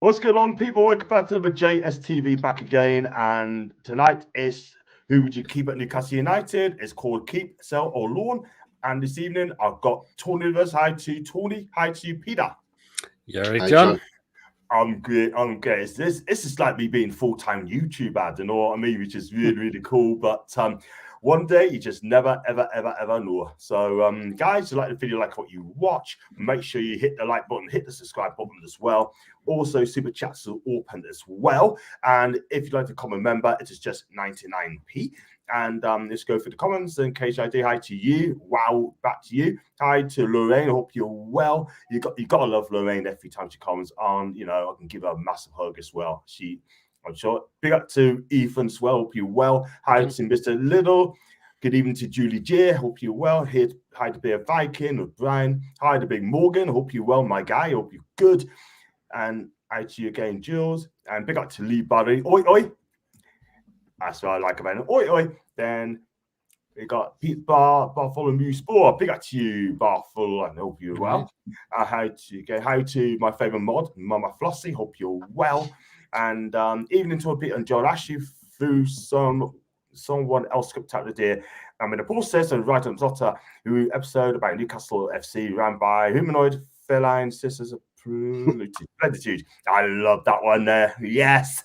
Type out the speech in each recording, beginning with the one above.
What's going on, people? Welcome back to the JSTV back again. And tonight is Who Would You Keep at Newcastle United? It's called Keep, Sell or Loan. And this evening, I've got Tony with us. Hi to Tony. Hi to you, Peter. Yeah, right, John. I'm good. This is like me being full-time YouTuber, you know what I mean? Which is really, really cool. But one day you just never, ever know. So, guys, if you like the video, like what you watch, make sure you hit the like button, hit the subscribe button as well. Also, super chats are open as well. And if you'd like to become a member, it is just 99p. And let's go through the comments. In case I do, hi to you. Wow, back to you. Hi to Lorraine. I hope you're well. You gotta love Lorraine every time she comes on. You know, I can give her a massive hug as well. I'm sure. Big up to Ethan as well. Hope you're well. Hi to Mr. Little. Good evening to Julie J. Hope you're well. Hi to Bear Viking with Brian. Hi to Big Morgan. Hope you're well, my guy. Hope you're good. And hi to you again, Jules. And big up to Lee Barry. Oi, oi. That's what I like about it. Oi, oi. Then we got Pete Bartholomew Spore. Big up to you, Barthol. I hope you're well. Hi to my favorite mod, Mama Flossie. Hope you're well. And evening to Peter and John Ashley through someone else script out the day. I'm in the process and right on Zotter, who episode about Newcastle FC ran by humanoid feline sisters of plenitude. I love that one there. Yes.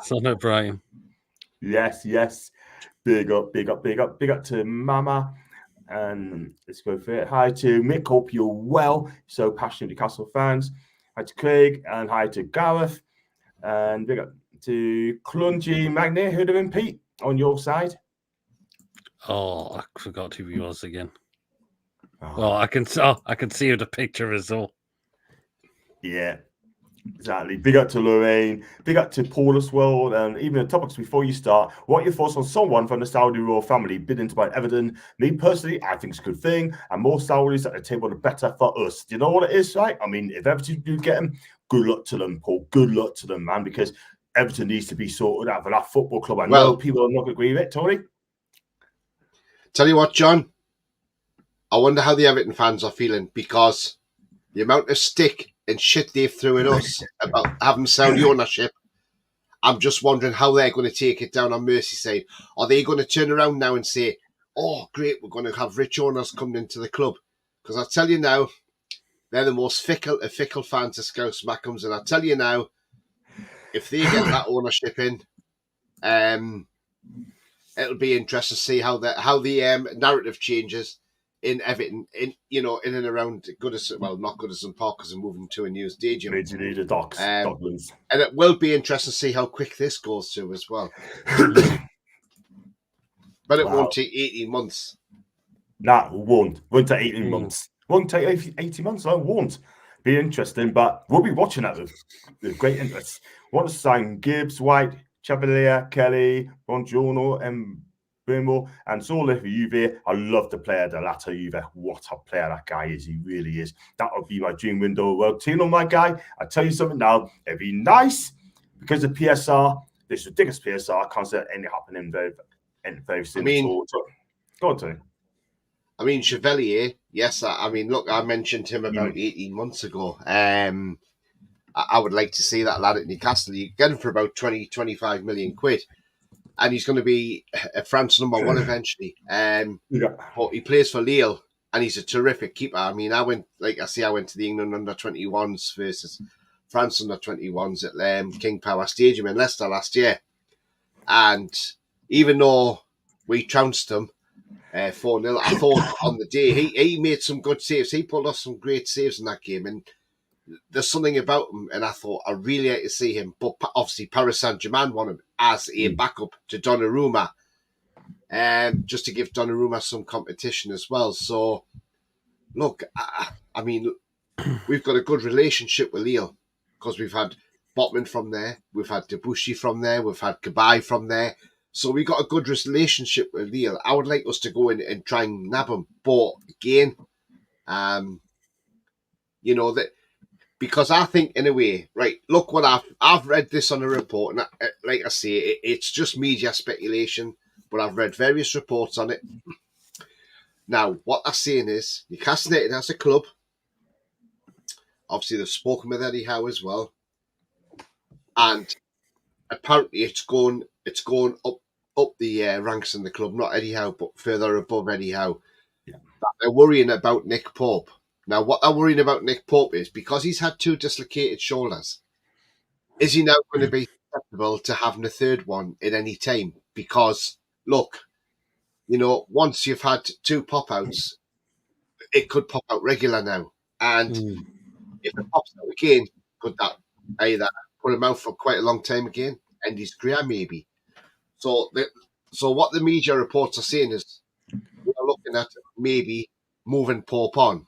Son of Brian. Yes. Big up to Mama. And let's go for it. Hi to Mick. Hope you're well. So passionate Newcastle fans. Hi to Craig and hi to Gareth. And big up to Clungy Magnet. Who doing, Pete, on your side? Oh, I forgot who he was again. Well, I can see the picture as well. Yeah, exactly. Big up to Lorraine. Big up to Paul as well. And even the topics before you start, what are your thoughts on someone from the Saudi royal family bidding to buy Everton? Me personally, I think it's a good thing. And more Saudis at the table, the better for us. Do you know what it is, right? I mean, if Everton do get him, good luck to them, Paul. Good luck to them, man, because Everton needs to be sorted out for that football club. I know people are not going to agree with it, Tony. Tell you what, John, I wonder how the Everton fans are feeling, because the amount of stick and shit they've thrown at us about having Saudi ownership, I'm just wondering how they're going to take it down on Merseyside. Are they going to turn around now and say, oh, great, we're going to have rich owners coming into the club? Because I tell you now, they're the most fickle fans of Scouse Mackhams. And I tell you now, if they get that ownership in, it'll be interesting to see how the narrative changes in Everton, in and around not Goodison Park, because they're moving to a new stadium. The Docklands. And it will be interesting to see how quick this goes to as well. But it won't take 18 months. No, it won't. Won't take 18 months. Won't take 18 months. No, it won't. Be interesting, but we'll be watching that with great interest. Want to sign Gibbs, White, Chevalier, Kelly, Bongiorno, and Brimble, and Zola for Juve. I love the player, the latter Juve. What a player that guy is. He really is. That would be my dream window world. Tino, my guy, I tell you something now. It'd be nice because of PSR, this ridiculous PSR. I can't see anything happening very soon. Go on, Tony. I mean, Chevalier, yes. I mean, look, I mentioned him about 18 months ago. I would like to see that lad at Newcastle. You get him for about 25 million quid. And he's going to be a France number one eventually. But he plays for Lille, and he's a terrific keeper. I mean, I went to the England under-21s versus France under-21s at King Power Stadium in Leicester last year. And even though we trounced them 4-0, I thought on the day he made some good saves. He pulled off some great saves in that game, and there's something about him, and I thought I really like to see him. But obviously, Paris Saint-Germain want him as a backup to Donnarumma, just to give Donnarumma some competition as well. So, look, I mean, we've got a good relationship with Lille because we've had Botman from there, we've had Debussy from there, we've had Kabay from there. So we got a good relationship with Lille. I would like us to go in and try and nab him. But again, that. Because I think, in a way, right, look what I've read this on a report, and like I say, it's just media speculation, but I've read various reports on it. Now, what they're saying is, Newcastle United as a club, obviously they've spoken with Eddie Howe as well, and apparently it's going up the ranks in the club, not anyhow, but further above anyhow. Yeah. That they're worrying about Nick Pope. Now, what they're worrying about Nick Pope is because he's had 2 dislocated shoulders. Is he now going to be susceptible to having a third one at any time? Because look, once you've had 2 pop outs, it could pop out regular now, and if it pops out again, could that either put him out for quite a long time again, end his career maybe? So what the media reports are saying is we're looking at maybe moving Pope on.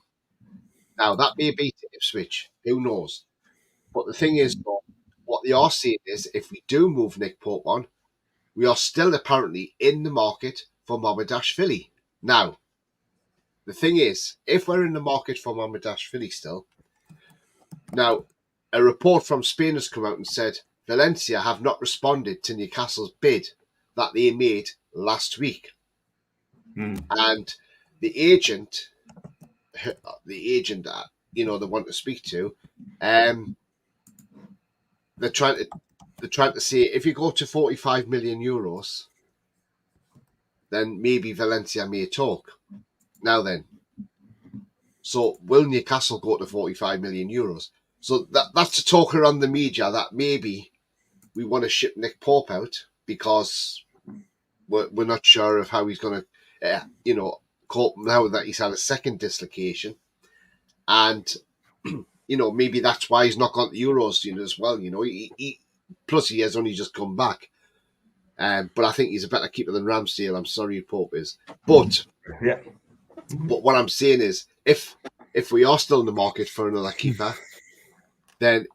Now, that may be to Ipswich, who knows? But the thing is, what they are saying is if we do move Nick Pope on, we are still apparently in the market for Mamardashvili. Now, the thing is, if we're in the market for Mamardashvili still, now, a report from Spain has come out and said Valencia have not responded to Newcastle's bid that they made last week. And the agent that they want to speak to, they're trying to say if you go to 45 million euros, then maybe Valencia may talk. Now then, so will Newcastle go to 45 million euros? So that's the talk around the media that maybe we want to ship Nick Pope out because we're not sure of how he's going to, cope now that he's had a second dislocation, and maybe that's why he's not gone to Euros, as well. Plus he has only just come back, but I think he's a better keeper than Ramsdale. I'm sorry, Pope is, but what I'm saying is if we are still in the market for another keeper, then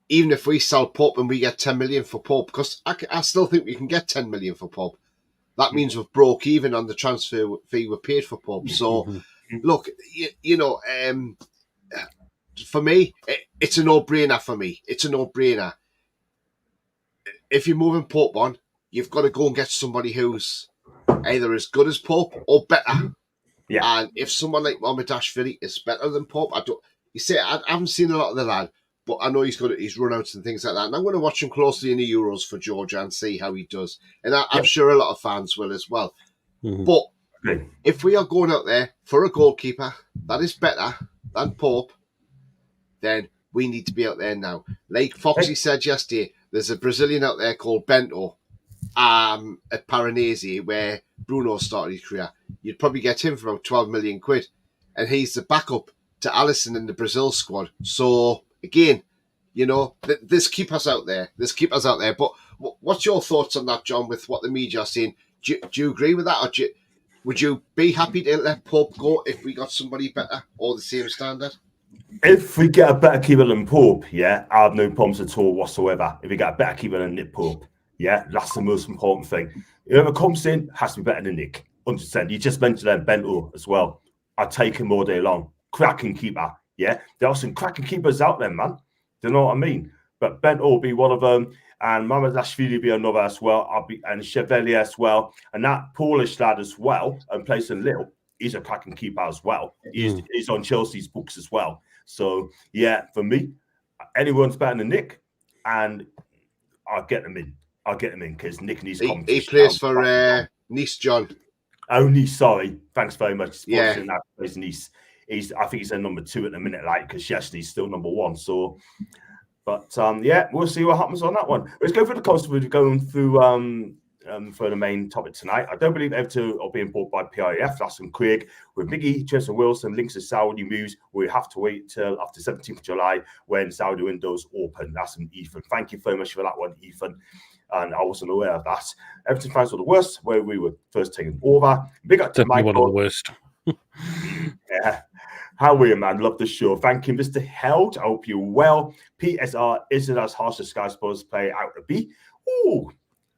even if we sell Pope and we get 10 million for Pope, because I still think we can get 10 million for Pope, that means we've broke even on the transfer fee we paid for Pope. So, look, for me, it's a no-brainer for me. It's a no-brainer. If you're moving Pope on, you've got to go and get somebody who's either as good as Pope or better. Yeah. And if someone like Mamardashvili is better than Pope, I haven't seen a lot of the lad, but I know he's got his runouts and things like that. And I'm going to watch him closely in the Euros for Georgia and see how he does. And I'm sure a lot of fans will as well. But if we are going out there for a goalkeeper that is better than Pope, then we need to be out there now. Like Foxy said yesterday, there's a Brazilian out there called Bento at Paranesi where Bruno started his career. You'd probably get him for about 12 million quid. And he's the backup to Alisson in the Brazil squad. So, again, there's keepers out there. But what's your thoughts on that, John, with what the media are saying? Do you agree with that? Or would you be happy to let Pope go if we got somebody better or the same standard? If we get a better keeper than Pope, I have no problems at all whatsoever. If we get a better keeper than Nick Pope, that's the most important thing. Whoever comes in has to be better than Nick, 100%. You just mentioned Bento as well. I'd take him all day long. Cracking keeper, There are some cracking keepers out there, man. Do you know what I mean? But Bento will be one of them, and Mamardashvili will be another as well. And Chevalier as well, and that Polish lad as well, and plays in Lille. He's a cracking keeper as well. He's on Chelsea's books as well. So for me, anyone's better than Nick, and I'll get them in. Because Nick needs competition. He plays for Nice, John. Oh, Nice. Sorry. Thanks very much. That plays Nice. I think he's at number 2 at the minute, because Chesney's still number 1. So, but we'll see what happens on that one. Let's go through the cost. We're going through for the main topic tonight. I don't believe Everton are being bought by PIF. That's from Craig. With Miggy, Jason Wilson, links to Saudi moves. We have to wait till after 17th of July when Saudi windows open. That's from Ethan. Thank you very much for that one, Ethan. And I wasn't aware of that. Everton fans were the worst where we were first taken over. Big up to Michael. One of the worst. How are you, man? Love the show. Thank you, Mr. Held. I hope you're well. PSR isn't as harsh as Sky Sports play out to be. Ooh,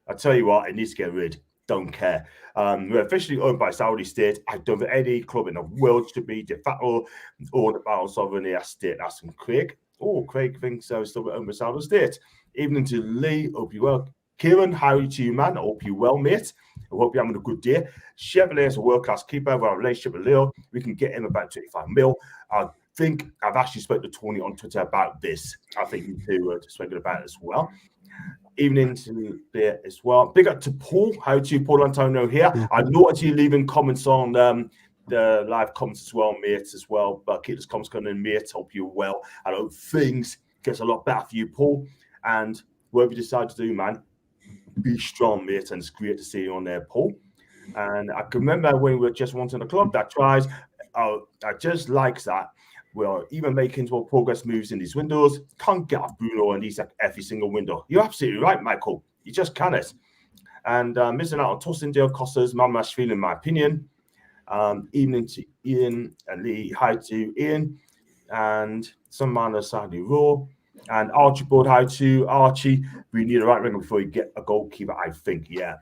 I tell you what, it needs to get rid. Don't care. We're officially owned by Saudi state. I don't think any club in the world should be de facto owned by a sovereign state. That's from Craig. Oh, Craig thinks so. Still owned by Saudi state. Evening to Lee. Hope you well. Kieran, how are you to you, man? I hope you're well, mate. I hope you're having a good day. Chevalier is a world-class keeper with our relationship with Leo. We can get him about 25 mil. I think I've actually spoken to Tony on Twitter about this. I think you two spoken about it as well. Evening to there as well. Big up to Paul. How to Paul Antonio here. I noticed you leaving comments on the live comments as well, mate, as well. But keep those comments coming in, mate. Hope you're well. I hope things gets a lot better for you, Paul. And whatever you decide to do, man, be strong, mate. And it's great to see you on there, Paul. And I can remember when we were just wanting a club that tries. I just like that. We're even making more progress moves in these windows. Can't get a Bruno in these every single window. You're absolutely right, Michael. You just cannot. And missing out on tossing Dale Costa's Mamashvili, in my opinion. Evening to Ian and Lee. Hi to Ian. And some man of Saturday Raw. And Archibald, hi to Archie. We need a right winger before we get a goalkeeper, I think. Yeah,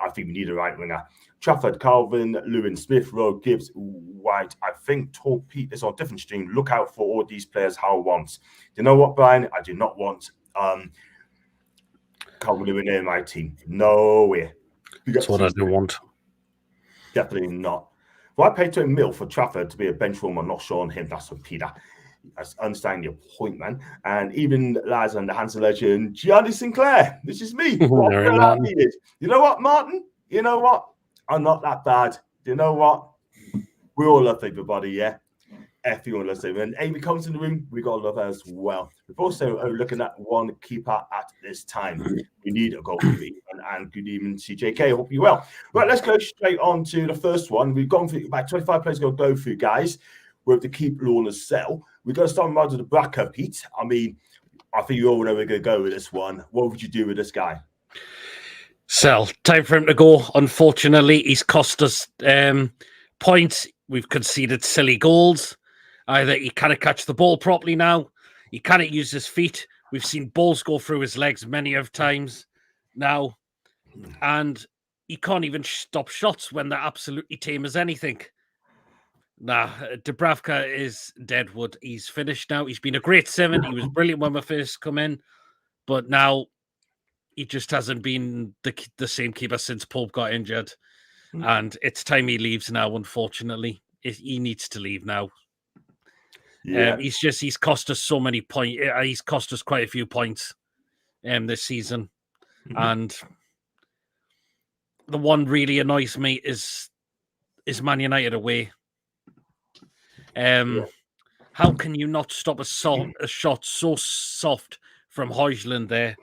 I think we need a right winger. Trafford, Calvin, Lewin, Smith, Rowe, Gibbs, White. I think Tall Pete is on a different stream. Look out for all these players how wants. You know what, Brian? I do not want Calvin Lewin in my team. No way. That's what I do want. Definitely not. Well, I paid 20 mil for Trafford to be a bench warmer. I'm not sure on him. That's for Peter. I understand your point, man. And even lads and the Hansen legend, John Sinclair. This is me. You know what, Martin? You know what? I'm not that bad. You know what? We all love everybody, yeah? Everyone loves them. When Amy comes in the room, we got to love her as well. We're also looking at one keeper at this time. We need a goalkeeper. And good evening, CJK. Hope you're well. Right, let's go straight on to the first one. We've gone through about 25 players to go through, guys. We have to keep Lorna sell. We're going to start with the Bracker, Pete. I mean, I think you all know we're going to go with this one. What would you do with this guy? Sell. Time for him to go. Unfortunately, he's cost us points. We've conceded silly goals. Either he can't catch the ball properly now. He can't use his feet. We've seen balls go through his legs many of times now. And he can't even stop shots when they're absolutely tame as anything. Nah, Dubravka is deadwood. He's finished now. He's been a great 7. He was brilliant when we first come in. But now he just hasn't been the same keeper since Pope got injured. And it's time he leaves now, unfortunately. He needs to leave now. Yeah. He's cost us so many points. He's cost us quite a few points this season. And the one really annoys me is Man United away. How can you not stop a shot so soft from Højlund there?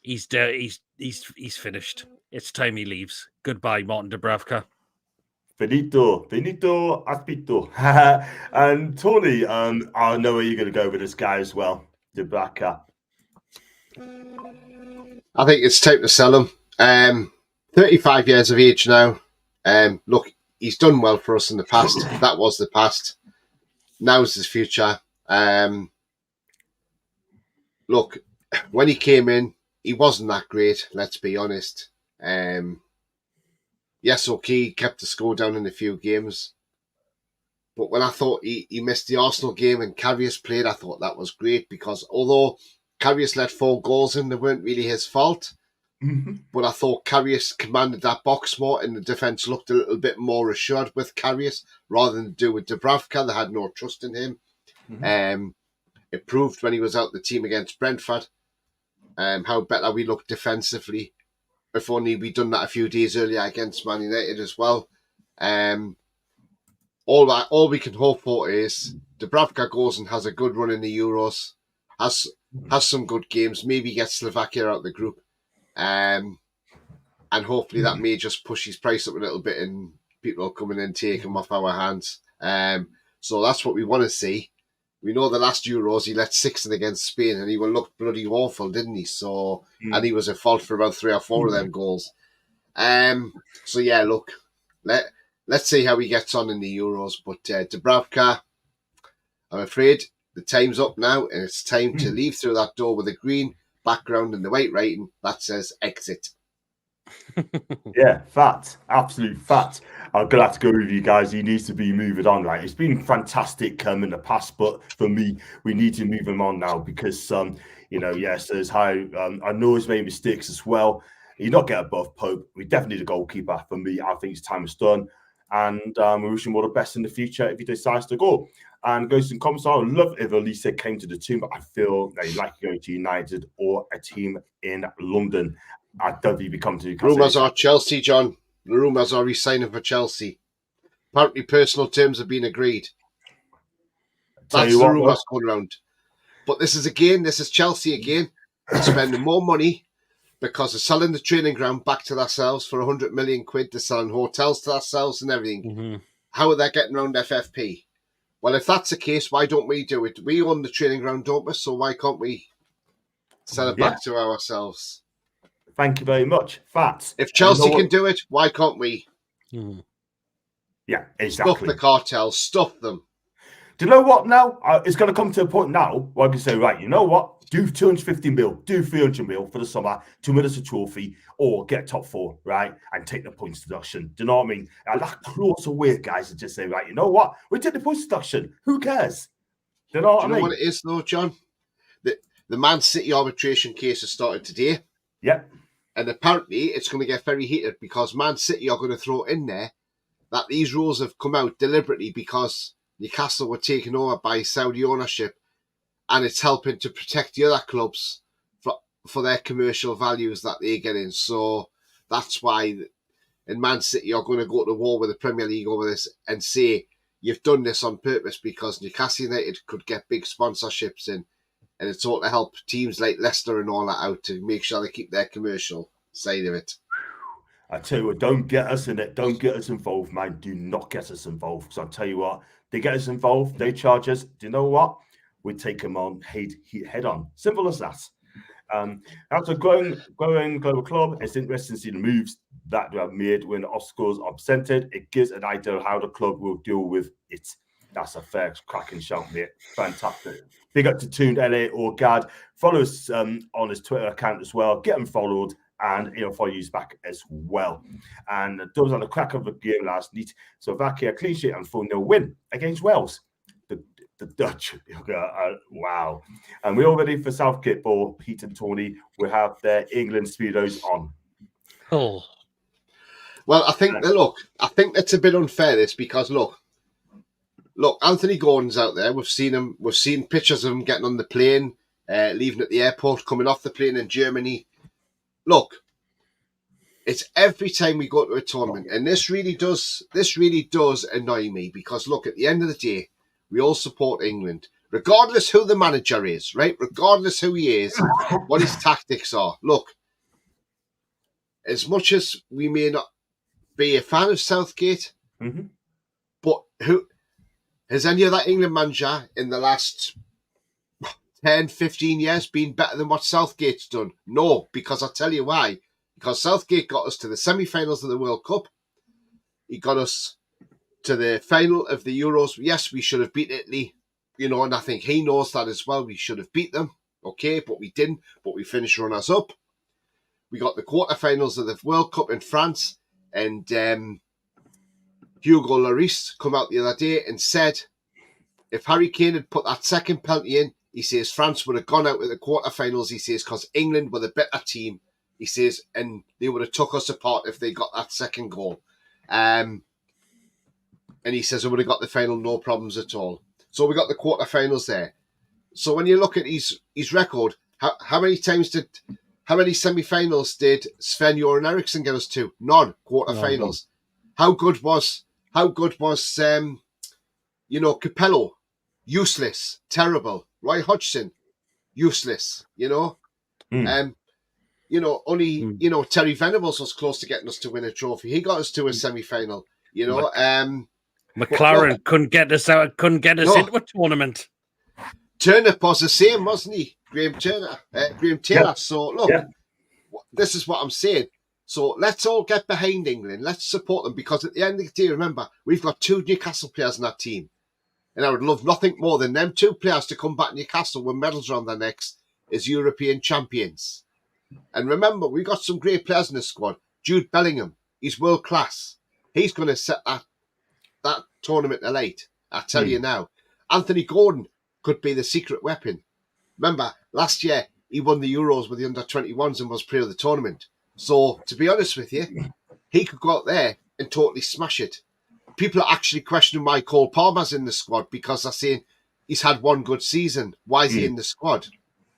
He's there. He's finished. It's time he leaves. Goodbye, Martin Dubravka. Finito, aspito. And Tony, I know where you're going to go with this guy as well, Dubravka. I think it's time to sell him. 35 years of age now. Look, he's done well for us in the past. That was the past. Now's his future. Look, when he came in, he wasn't that great, let's be honest. Yes, okay, he kept the score down in a few games. But when I thought he missed the Arsenal game and Karius played, I thought that was great because although Karius let 4 goals in, they weren't really his fault. But I thought Karius commanded that box more and the defence looked a little bit more assured with Karius rather than do with Dubravka. They had no trust in him. It proved when he was out the team against Brentford how better we looked defensively. If only we'd done that a few days earlier against Man United as well. All we can hope for is Dubravka goes and has a good run in the Euros, has some good games, maybe gets Slovakia out of the group. And hopefully that may just push his price up a little bit and people will come in and take him off our hands. So that's what we want to see. We know the last Euros he let 6 in against Spain and he will look bloody awful, didn't he? So and he was at fault for about 3 or 4 of them goals. So yeah, look, let's see how he gets on in the Euros. But Dubravka, I'm afraid the time's up now and it's time to leave through that door with a green background and the white writing that says exit. Yeah, fact, absolute fact. I'm gonna have to go with you guys. He needs to be moving on. Like it's been fantastic in the past, but for me, we need to move him on now because yes, there's how I know he's made mistakes as well. He's not get above Pope. We definitely need a goalkeeper. For me, I think his time is done. And we wish him all the best in the future if he decides to go. And goes in comments, I would love if Elise came to the team, but I feel they like going to United or a team in London. I don't think he come to Newcastle. Rumours are Chelsea, John. The rumours are he's signing for Chelsea. Apparently, personal terms have been agreed. That's the rumours going around. But this is Chelsea again. They're spending more money because they're selling the training ground back to themselves for 100 million quid. They're selling hotels to themselves and everything. Mm-hmm. How are they getting around FFP? Well, if that's the case, why don't we do it? We own the training ground, don't we? So why can't we sell it back to ourselves? Thank you very much. Facts. If Chelsea can do it, why can't we? Mm. Yeah, exactly. Stuff the cartels, stuff them. Do you know what now? It's going to come to a point now where I can say, right, you know what? Do 250 mil, do 300 mil for the summer to win us a trophy or get top 4, right? And take the points deduction. Do you know what I mean? And that clause are weird, guys, to just say, right, you know what? We take the points deduction. Who cares? Do you know what I mean? What it is, though, John? The Man City arbitration case has started today. Yep. And apparently it's going to get very heated because Man City are going to throw in there that these rules have come out deliberately because Newcastle were taken over by Saudi ownership and it's helping to protect the other clubs for their commercial values that they get in. So that's why and Man City are going to go to war with the Premier League over this and say, you've done this on purpose because Newcastle United could get big sponsorships in. And it's all to help teams like Leicester and all that out to make sure they keep their commercial side of it. I tell you what, don't get us in it. Don't get us involved, man. Do not get us involved. Because I'll tell you what, they get us involved, they charge us. Do you know what? We take them on head on. Simple as that. After growing global club, it's interesting to see the moves that we have made when the obstacles are presented. It gives an idea of how the club will deal with it. That's a fair cracking shout, mate. Fantastic. Big up to Tuned LA or Gad. Follow us on his Twitter account as well. Get him followed and he'll follow you back as well. And those are the crack of the game last night. Slovakia clean sheet and 4-0 win against Wales. The Dutch. Wow. And we're all ready for Southgate ball. Pete and Tony will have their England Speedos on. Oh. Well, I think that's a bit unfair, this, because look, Anthony Gordon's out there. We've seen him. We've seen pictures of him getting on the plane, leaving at the airport, coming off the plane in Germany. Look, it's every time we go to a tournament, and this really does annoy me because look, at the end of the day, we all support England, regardless who the manager is, right? Regardless who he is, what his tactics are. Look, as much as we may not be a fan of Southgate, but who has any other England manager in the last 10, 15 years been better than what Southgate's done? No, because I'll tell you why. Because Southgate got us to the semi-finals of the World Cup. He got us to the final of the Euros. Yes, we should have beat Italy, and I think he knows that as well. We should have beat them, okay, but we didn't. But we finished runners-up. We got the quarterfinals of the World Cup in France, and Hugo Lloris come out the other day and said if Harry Kane had put that second penalty in, he says France would have gone out with the quarterfinals, he says, because England were the better team, he says, and they would have took us apart if they got that second goal. And he says I would have got the final, no problems at all. So we got the quarterfinals there. So when you look at his record, how many semi-finals did Sven-Göran Eriksson get us to? None. Quarterfinals. No. How good was Capello? Useless. Terrible. Roy Hodgson? Useless. Only Terry Venables was close to getting us to win a trophy. He got us to a semi-final. McLaren couldn't get us into a tournament. Turner was the same, wasn't he? Graham Taylor. Yeah. So look, this is what I'm saying. So let's all get behind England. Let's support them because at the end of the day, remember, we've got 2 Newcastle players in that team. And I would love nothing more than them 2 players to come back to Newcastle with medals around their necks as European champions. And remember, we got some great players in the squad. Jude Bellingham, he's world class. He's going to set that tournament alight. I tell you now. Anthony Gordon could be the secret weapon. Remember, last year he won the Euros with the under-21s and was player of the tournament. So, to be honest with you, he could go out there and totally smash it. people are actually questioning why Cole Palmer's in the squad because they're saying he's had one good season. Why is he in the squad?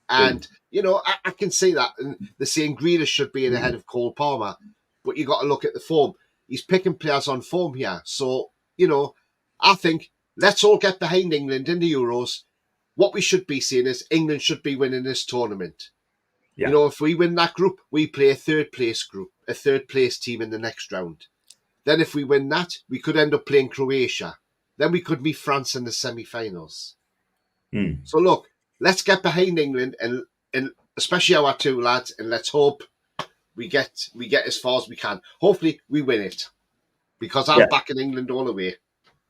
And, you know, I can see that. And they're saying Grealish should be ahead of Cole Palmer, but you got to look at the form. He's picking players on form here. So, you know, I think let's all get behind England in the Euros. What we should be seeing is England should be winning this tournament. Yeah. You know, if we win that group, we play a third place team in the next round. Then if we win that, we could end up playing Croatia. Then we could meet France in the semi-finals. So look, let's get behind England and especially our two lads, and let's hope we get as far as we can. Hopefully we win it. Because I'm back in England all the way.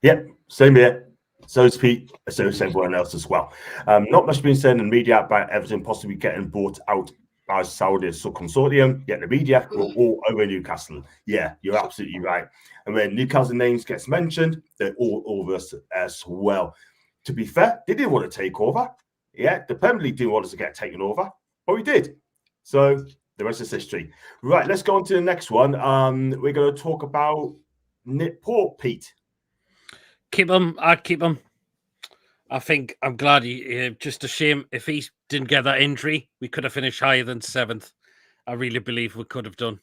Yeah, same here. So is Pete, so is everyone else as well. Not much being said in the media about Everton possibly getting bought out by Saudi Consortium, yet the media were all over Newcastle. Yeah, you're absolutely right. And when Newcastle names gets mentioned, they're all over us as well. To be fair, they didn't want to take over. Yeah, the Premier League didn't want us to get taken over, but we did. So the rest is history. Right, let's go on to the next one. We're going to talk about Nick Pope, Pete. Keep him. I'd keep him. I think I'm glad he. Just a shame if he didn't get that injury, we could have finished higher than 7th. I really believe we could have done.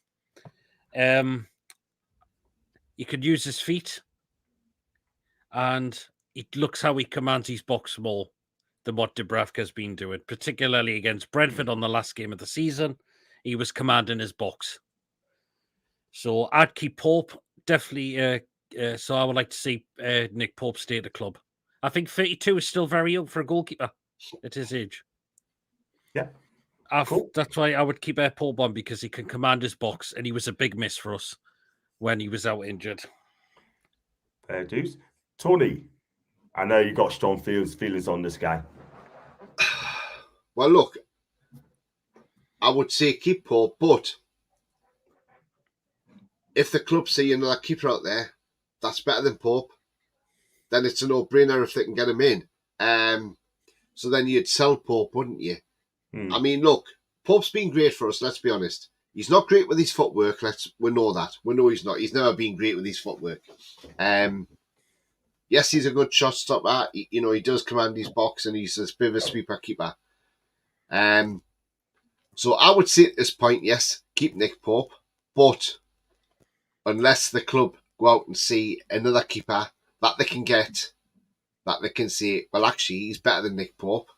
He could use his feet, and it looks how he commands his box more than what Dubravka's been doing, particularly against Brentford on the last game of the season. He was commanding his box. So I'd keep Pope, definitely. So I would like to see Nick Pope stay at the club. I think 32 is still very young for a goalkeeper at his age. Yeah. Cool. That's why I would keep Pope on, because he can command his box, and he was a big miss for us when he was out injured. Fair dues. Tony, I know you got strong feelings on this guy. Well, look, I would say keep Pope, but if the club see another keeper out there that's better than Pope, then it's a no-brainer if they can get him in. So then you'd sell Pope, wouldn't you? I mean, look, Pope's been great for us, let's be honest. He's not great with his footwork, we know that. We know he's not. He's never been great with his footwork. Yes, he's a good shot stopper. He does command his box, and he's a bit of a sweeper keeper. So I would say at this point, yes, keep Nick Pope, but unless the club go out and see another keeper that they can get, that they can say, well, actually, he's better than Nick Pope,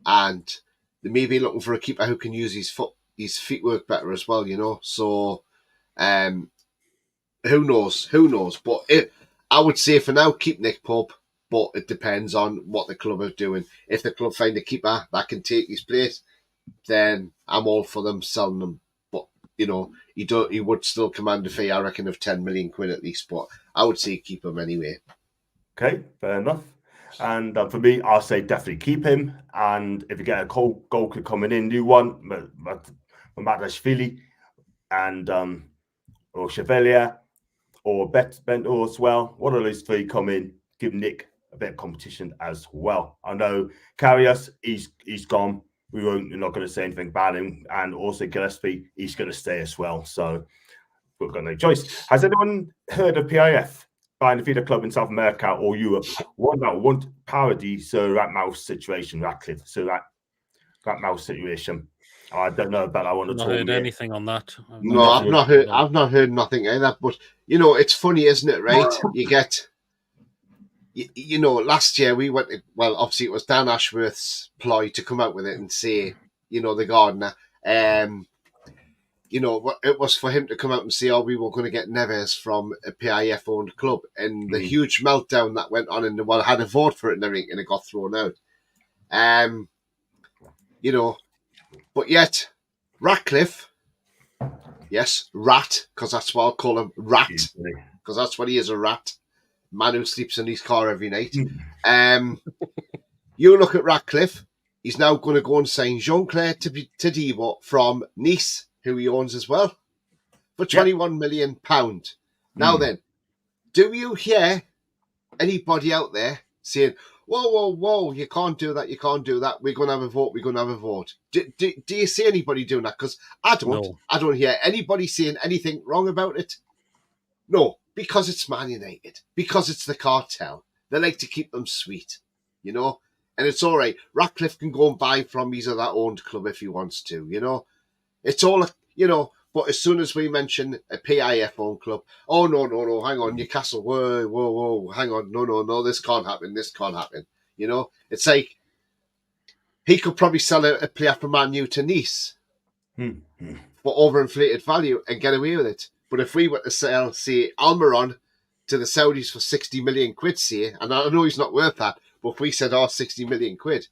and they may be looking for a keeper who can use his feet work better as well, So, who knows? But I would say for now, keep Nick Pope, but it depends on what the club are doing. If the club find a keeper that can take his place, then I'm all for them selling them. But, he would still command a fee, I reckon, of 10 million quid at least, but I would say keep him anyway. Okay, fair enough. And for me, I'll say definitely keep him. And if you get a goal coming in, new one, Madashvili and or Chevalier or Bento as well. One of those three come in, give Nick a bit of competition as well. I know Karius, he's gone. We're not going to say anything about him. And also Gillespie, he's going to stay as well. So we've got no choice. Has anyone heard of PIF? Buying a feeder club in South America or Europe? What about one parody Sir Ratmouth situation, Radcliffe? So Ratmouth situation. I don't know about that one at all. I've not heard anything on that. No, I've not heard nothing either. But it's funny, isn't it? Right? You get, last year we went. Obviously it was Dan Ashworth's ploy to come out with it and say, the gardener. It was for him to come out and say, we were going to get Neves from a PIF-owned club. And the huge meltdown that went on had a vote for it and everything, and it got thrown out. But yet, Ratcliffe, yes, Rat, because that's what I'll call him, Rat, because that's what he is, a rat. Man who sleeps in his car every night. You look at Ratcliffe, he's now going to go and sign Jean-Claire Todibo from Nice, who he owns as well, for £21 million. Now then, do you hear anybody out there saying, whoa, you can't do that, we're going to have a vote, Do you see anybody doing that? Because I don't. No. I don't hear anybody saying anything wrong about it. No, because it's Man United, because it's the cartel. They like to keep them sweet, you know? And it's all right. Ratcliffe can go and buy from his other owned club if he wants to, you know? It's all, you know, but as soon as we mention a PIF owned club, oh, no, hang on, Newcastle, whoa, hang on, no, this can't happen, you know? It's like, he could probably sell a player from Man U to Nice for overinflated value and get away with it. But if we were to sell, say, Almiron to the Saudis for 60 million quid, say, and I know he's not worth that, but if we said, 60 million quid,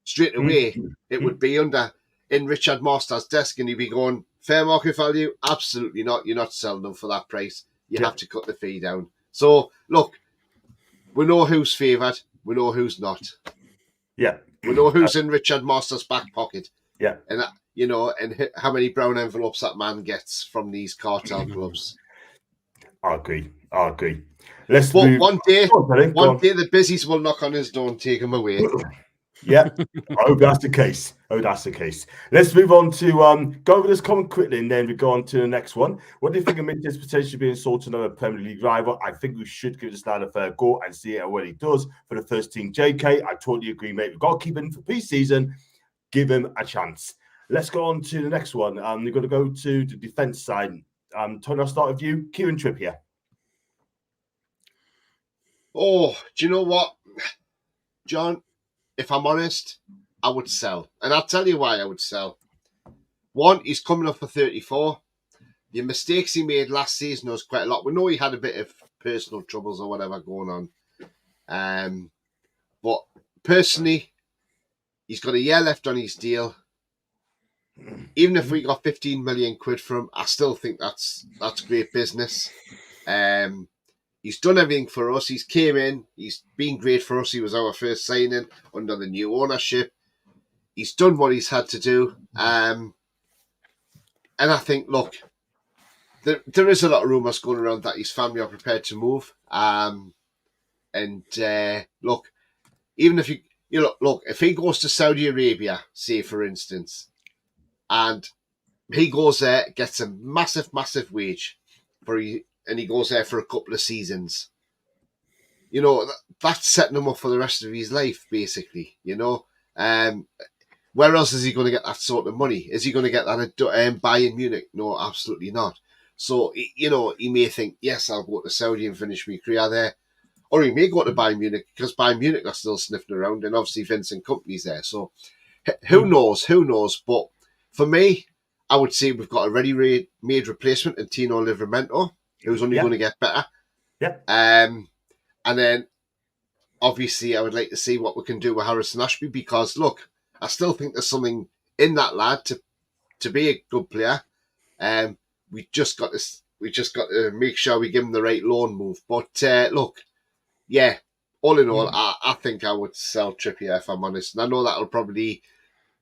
straight away, it would be in Richard Master's desk and he'd be going, fair market value? Absolutely not. You're not selling them for that price. You have to cut the fee down. So, look, we know who's favoured. We know who's not. Yeah. We know who's in Richard Master's back pocket. Yeah. And, you know, and how many brown envelopes that man gets from these cartel clubs. I agree. Let's but move. One day the busies will knock on his door and take him away. Yeah, I hope that's the case. Let's move on to go over this comment quickly, and then we go on to the next one. What do you think of Midget's potentially being sold to another Premier League rival? I think we should give this lad a fair go and see what he does for the first team. JK, I totally agree, mate. We've got to keep him for pre-season. Give him a chance. Let's go on to the next one. We're going to go to the defence side. Tony, I'll start with you. Kieran Trippier. Oh, do you know what, John? If I'm honest, I would sell. And I'll tell you why I would sell. One, he's coming up for 34. The mistakes he made last season was quite a lot. We know he had a bit of personal troubles or whatever going on. But personally, he's got a year left on his deal. Even if we got 15 million quid for him, I still think that's great business. He's done everything for us. He's came in. He's been great for us. He was our first signing under the new ownership. He's done what he's had to do. And I think, look, there is a lot of rumours going around that his family are prepared to move. Look, even if look, if he goes to Saudi Arabia, say for instance, and he goes there, gets a massive wage and he goes there for a couple of seasons. You know, that's setting him up for the rest of his life, basically, you know. Where else is he going to get that sort of money? Is he going to get that at Bayern Munich? No, absolutely not. So, you know, he may think, yes, I'll go to Saudi and finish my career there. Or he may go to Bayern Munich because Bayern Munich are still sniffing around and obviously Vincent Kompany's there. So, who knows? But for me, I would say we've got a ready-made replacement in Tino Livramento, who's only going to get better. Yep. And then, obviously, I would like to see what we can do with Harrison Ashby because, look, I still think there's something in that lad to be a good player. We just got to make sure we give him the right loan move. But look, yeah, all in all, I think I would sell Trippier if I'm honest. And I know that'll probably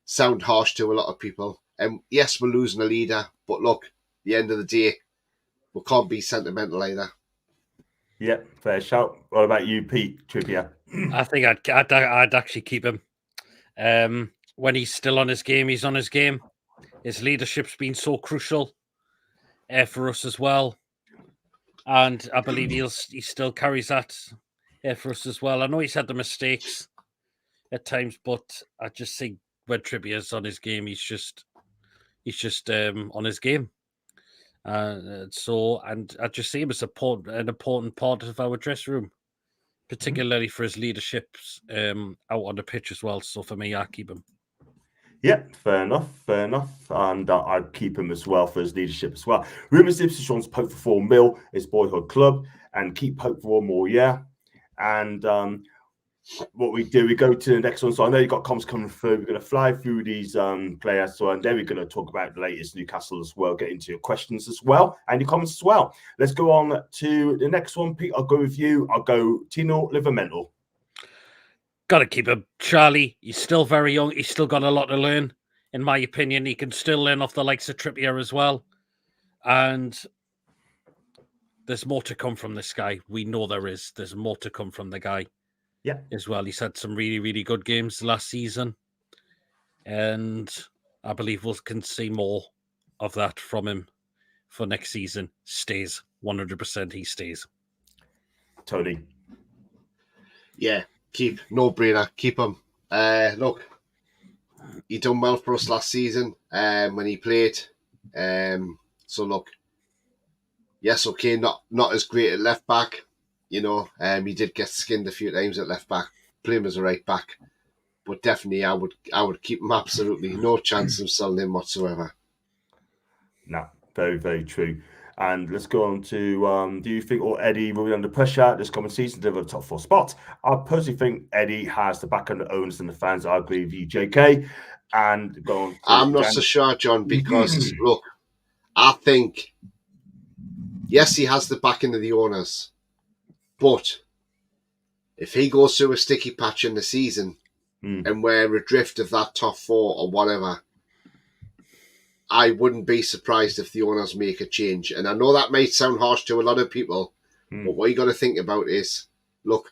sound harsh to a lot of people. And yes, we're losing a leader, but look, at the end of the day, we can't be sentimental either. Yeah, fair shout. What about you, Pete? Trippier? I think I'd actually keep him. When he's still on his game, he's on his game. His leadership's been so crucial for us as well. And I believe he still carries that for us as well. I know he's had the mistakes at times, but I just think when Trippier's on his game, he's just on his game. And I just see him as an important part of our dressing room, particularly for his leaderships out on the pitch as well. So for me, I keep him. Yeah, fair enough. And I'd keep him as well for his leadership as well. Rumours Ipswich wants Pope for 4 mil, his boyhood club, and keep Pope for 1 more year. And what we do, we go to the next one. So I know you've got comms coming through. We're going to fly through these players. So, and then we're going to talk about the latest Newcastle as well, get into your questions as well and your comments as well. Let's go on to the next one. Pete, I'll go with you. I'll go Tino Livramento. Got to keep him. Charlie, he's still very young. He's still got a lot to learn. In my opinion, he can still learn off the likes of Trippier as well. And there's more to come from this guy. We know there is. There's more to come from the guy. Yeah, as well. He's had some really, really good games last season. And I believe we can see more of that from him for next season stays. 100% he stays. Tony. Yeah, no brainer. Keep him. Look, he done well for us last season when he played. So look, yes, okay, not as great at left back. He did get skinned a few times at left back. Play him as a right back, but definitely I would keep him. Absolutely no chance of selling him whatsoever. No, very, very true. And let's go on to, do you think Eddie will be under pressure this coming season to deliver the top 4 spot? I personally think Eddie has the back end of the owners and the fans. I agree with you, JK. And go on to I'm not so sure, John, because look, I think, yes, he has the backing of the owners, but if he goes through a sticky patch in the season and we're adrift of that top 4 or whatever, I wouldn't be surprised if the owners make a change. And I know that might sound harsh to a lot of people, but what you got to think about is, look,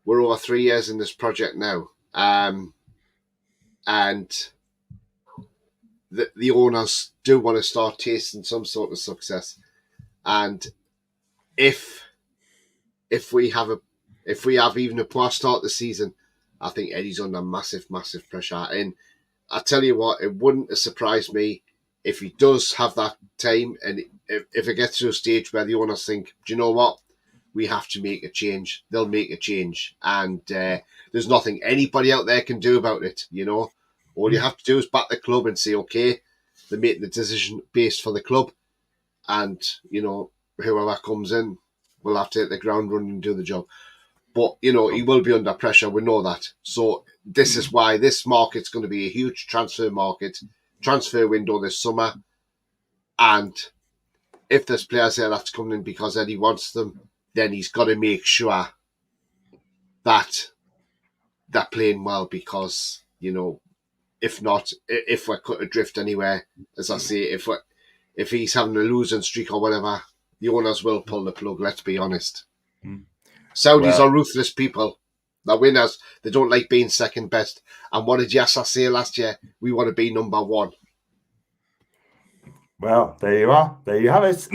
we're over 3 years in this project now, and the owners do want to start tasting some sort of success. And if we have even a poor start this season, I think Eddie's under massive, massive pressure. And I tell you what, it wouldn't surprise me if he does have that time, and if it gets to a stage where the owners think, do you know what, we have to make a change, they'll make a change. And there's nothing anybody out there can do about it, All you have to do is back the club and say, okay, they're making the decision based for the club, and, whoever comes in will have to hit the ground running and do the job. But, he will be under pressure. We know that. So this is why this market's going to be a huge transfer window this summer. And if there's players there that's coming in because Eddie wants them, then he's got to make sure that they're playing well, because, if not, if we're cut adrift anywhere, as I say, if he's having a losing streak or whatever, the owners will pull the plug, let's be honest. Saudis are ruthless people. They're winners. They don't like being second best. And what did Yasser say last year? We want to be number 1. Well, there you are. There you have it.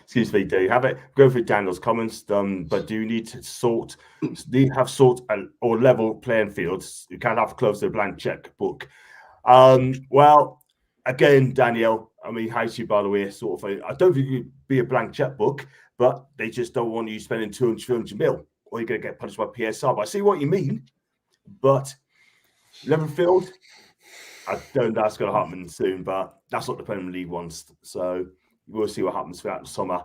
Excuse me. There you have it. Go through Daniel's comments. But do you need to have or level playing fields? You can't have close to a blank checkbook. Well, again, Daniel, I mean, hi to you, by the way, sort of. I don't think it'd be a blank checkbook, but they just don't want you spending 200, 300 mil, or you're going to get punished by PSR. But I see what you mean. But level field, I don't know that's going to happen soon, but that's what the Premier League wants. So we'll see what happens throughout the summer.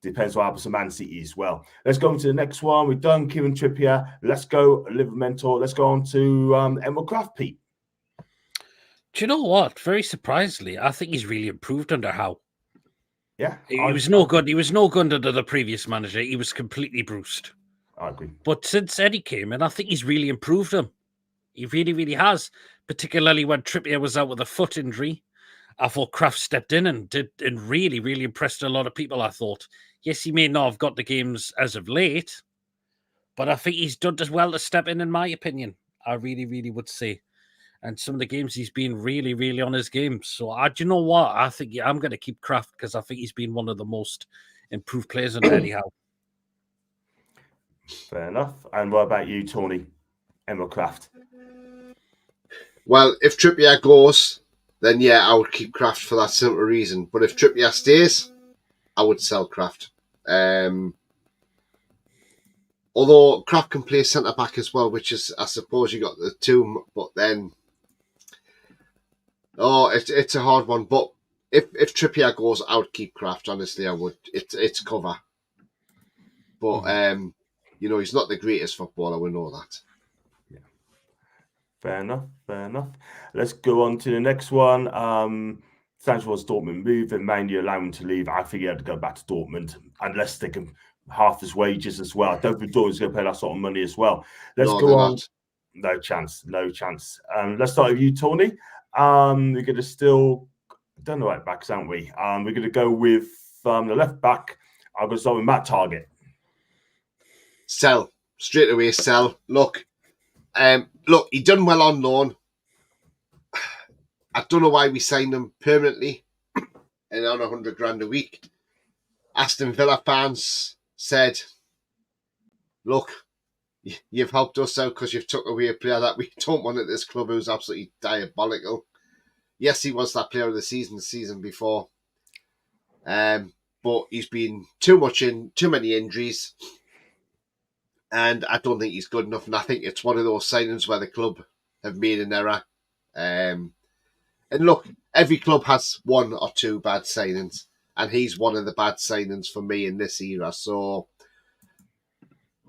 Depends what happens to Man City as well. Let's go on to the next one. We've done Kieran Trippier. Let's go Liver Mentor. Let's go on to Emerald Craft, Pete. Do you know what? Very surprisingly, I think he's really improved under Howe. Yeah. He was no good. He was no good under the previous manager. He was completely bruised. I agree. But since Eddie came in, I think he's really improved him. He really, really has. Particularly when Trippier was out with a foot injury. I thought Kraft stepped in and really, really impressed a lot of people, I thought. Yes, he may not have got the games as of late, but I think he's done as well to step in my opinion. I really, really would say. And some of the games he's been really, really on his game. So, do you know what? I think I'm going to keep Kraft because I think he's been one of the most improved players under Eddie Howe. Fair enough. And what about you, Tony? Emerald Craft? Well, if Trippier goes, then yeah, I would keep Kraft for that simple reason. But if Trippier stays, I would sell Kraft. Although Kraft can play centre-back as well, which is, I suppose, you got the two, but then... it's a hard one. But if Trippier goes, I would keep Kraft, honestly, I would. It's cover. But, he's not the greatest footballer, we know that. Yeah. Fair enough. Let's go on to the next one. Sancho's Dortmund move and Man U allow him to leave. I think he had to go back to Dortmund unless they can half his wages as well. I don't think Dortmund's going to pay that sort of money as well. Let's go on. Not. No chance. Let's start with you, Tony. We're going to still done the right backs, aren't we? We're going to go with the left back. I'm going to start with Matt Target. Sell. Straight away, sell. Look, he done well on loan. I don't know why we signed him permanently and on 100 grand a week. Aston Villa fans said, look, you've helped us out because you've took away a player that we don't want at this club who's absolutely diabolical. Yes, he was that player of the season before. But he's been too many injuries. And I don't think he's good enough. And I think it's one of those signings where the club have made an error. And look, every club has one or two bad signings. And he's one of the bad signings for me in this era. So,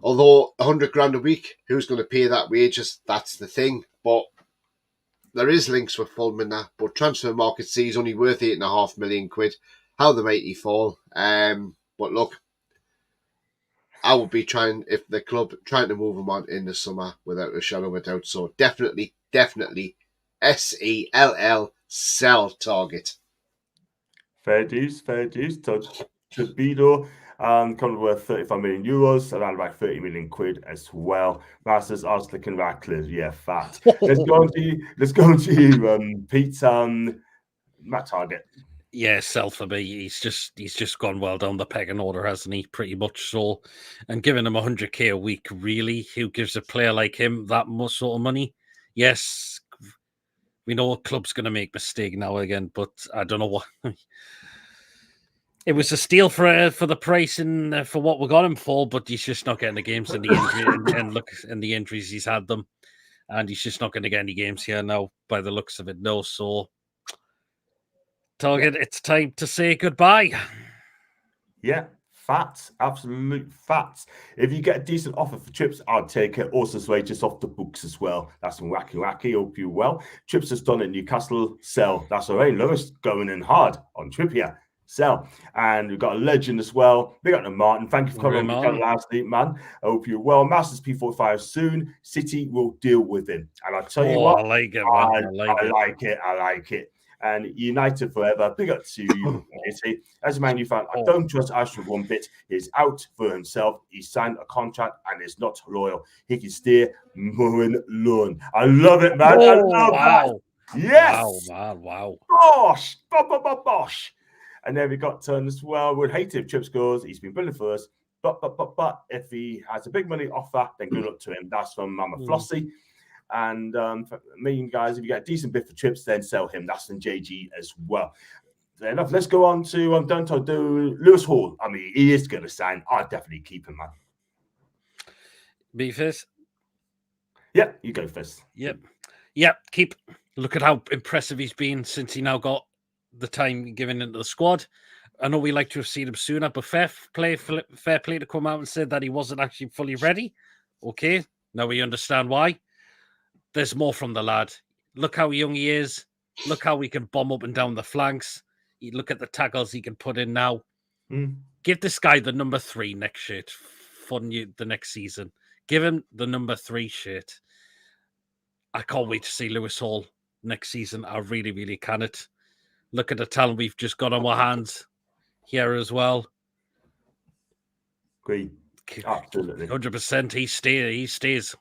although 100 grand a week, who's going to pay that wages? That's the thing. But there is links with Fulham in that. But transfer market see he's only worth £8.5 million. How the mighty fall. But look, I would be trying, if the club trying to move him on in the summer without a shadow of a doubt. So definitely SELL, sell target. Fair dues. Torpedo, currently worth €35 million, around about 30 million quid as well. Masters, Arslan, Radcliffe, yeah, fat. Let's go on to Pete, Matt Target. Yeah, sell for me. He's just gone well down the pecking order, hasn't he? Pretty much so. And giving him 100k a week, really, who gives a player like him that much sort of money? Yes, we know a club's going to make mistake now again, but I don't know what. It was a steal for the price and for what we got him for, but he's just not getting the games and the injury and look in the injuries he's had them, and he's just not going to get any games here now by the looks of it. No, so. Target, it's time to say goodbye. Yeah, facts, absolute facts. If you get a decent offer for Trips, I'd take it. Also, Sway just off the books as well. That's some wacky. Hope you well. Trips has done at Newcastle. Sell. That's all right. Lewis going in hard on Trippier. Sell. And we've got a legend as well. Big up to Martin. Thank you for coming on the last week, man. I hope you're well. Masters P45 soon. City will deal with him. And I'll tell you what. I like it, man. I like it. And United forever. Big up to you. As a Man U fan, I don't trust Ashford one bit. He's out for himself. He signed a contract and is not loyal. He can steer Moen Loan. I love it, man. I love that. Yes. Wow. Bosh. And then we got Turn as well. Would hate it if Chip scores. He's been brilliant for us. But if he has a big money offer, then good luck to him. That's from Mama Flossie. And for me, guys, if you get a decent bit for Trips, then sell him. That's from JG as well. Fair enough. Let's go on to don't I do Lewis Hall. I mean, he is going to sign. I'd definitely keep him, man. Me first? Yeah, you go first. Yep. Keep. Look at how impressive he's been since he now got the time given into the squad. I know we like to have seen him sooner, but fair play to come out and say that he wasn't actually fully ready. Okay, now we understand why. There's more from the lad. Look how young he is. Look how he can bomb up and down the flanks. You look at the tackles he can put in now. Give this guy the number 3 next shirt for the next season. Give him the number 3 shirt. I can't wait to see Lewis Hall next season. I really, really cannot. Look at the talent we've just got on our hands here as well. Great. Absolutely. 100%. He stays.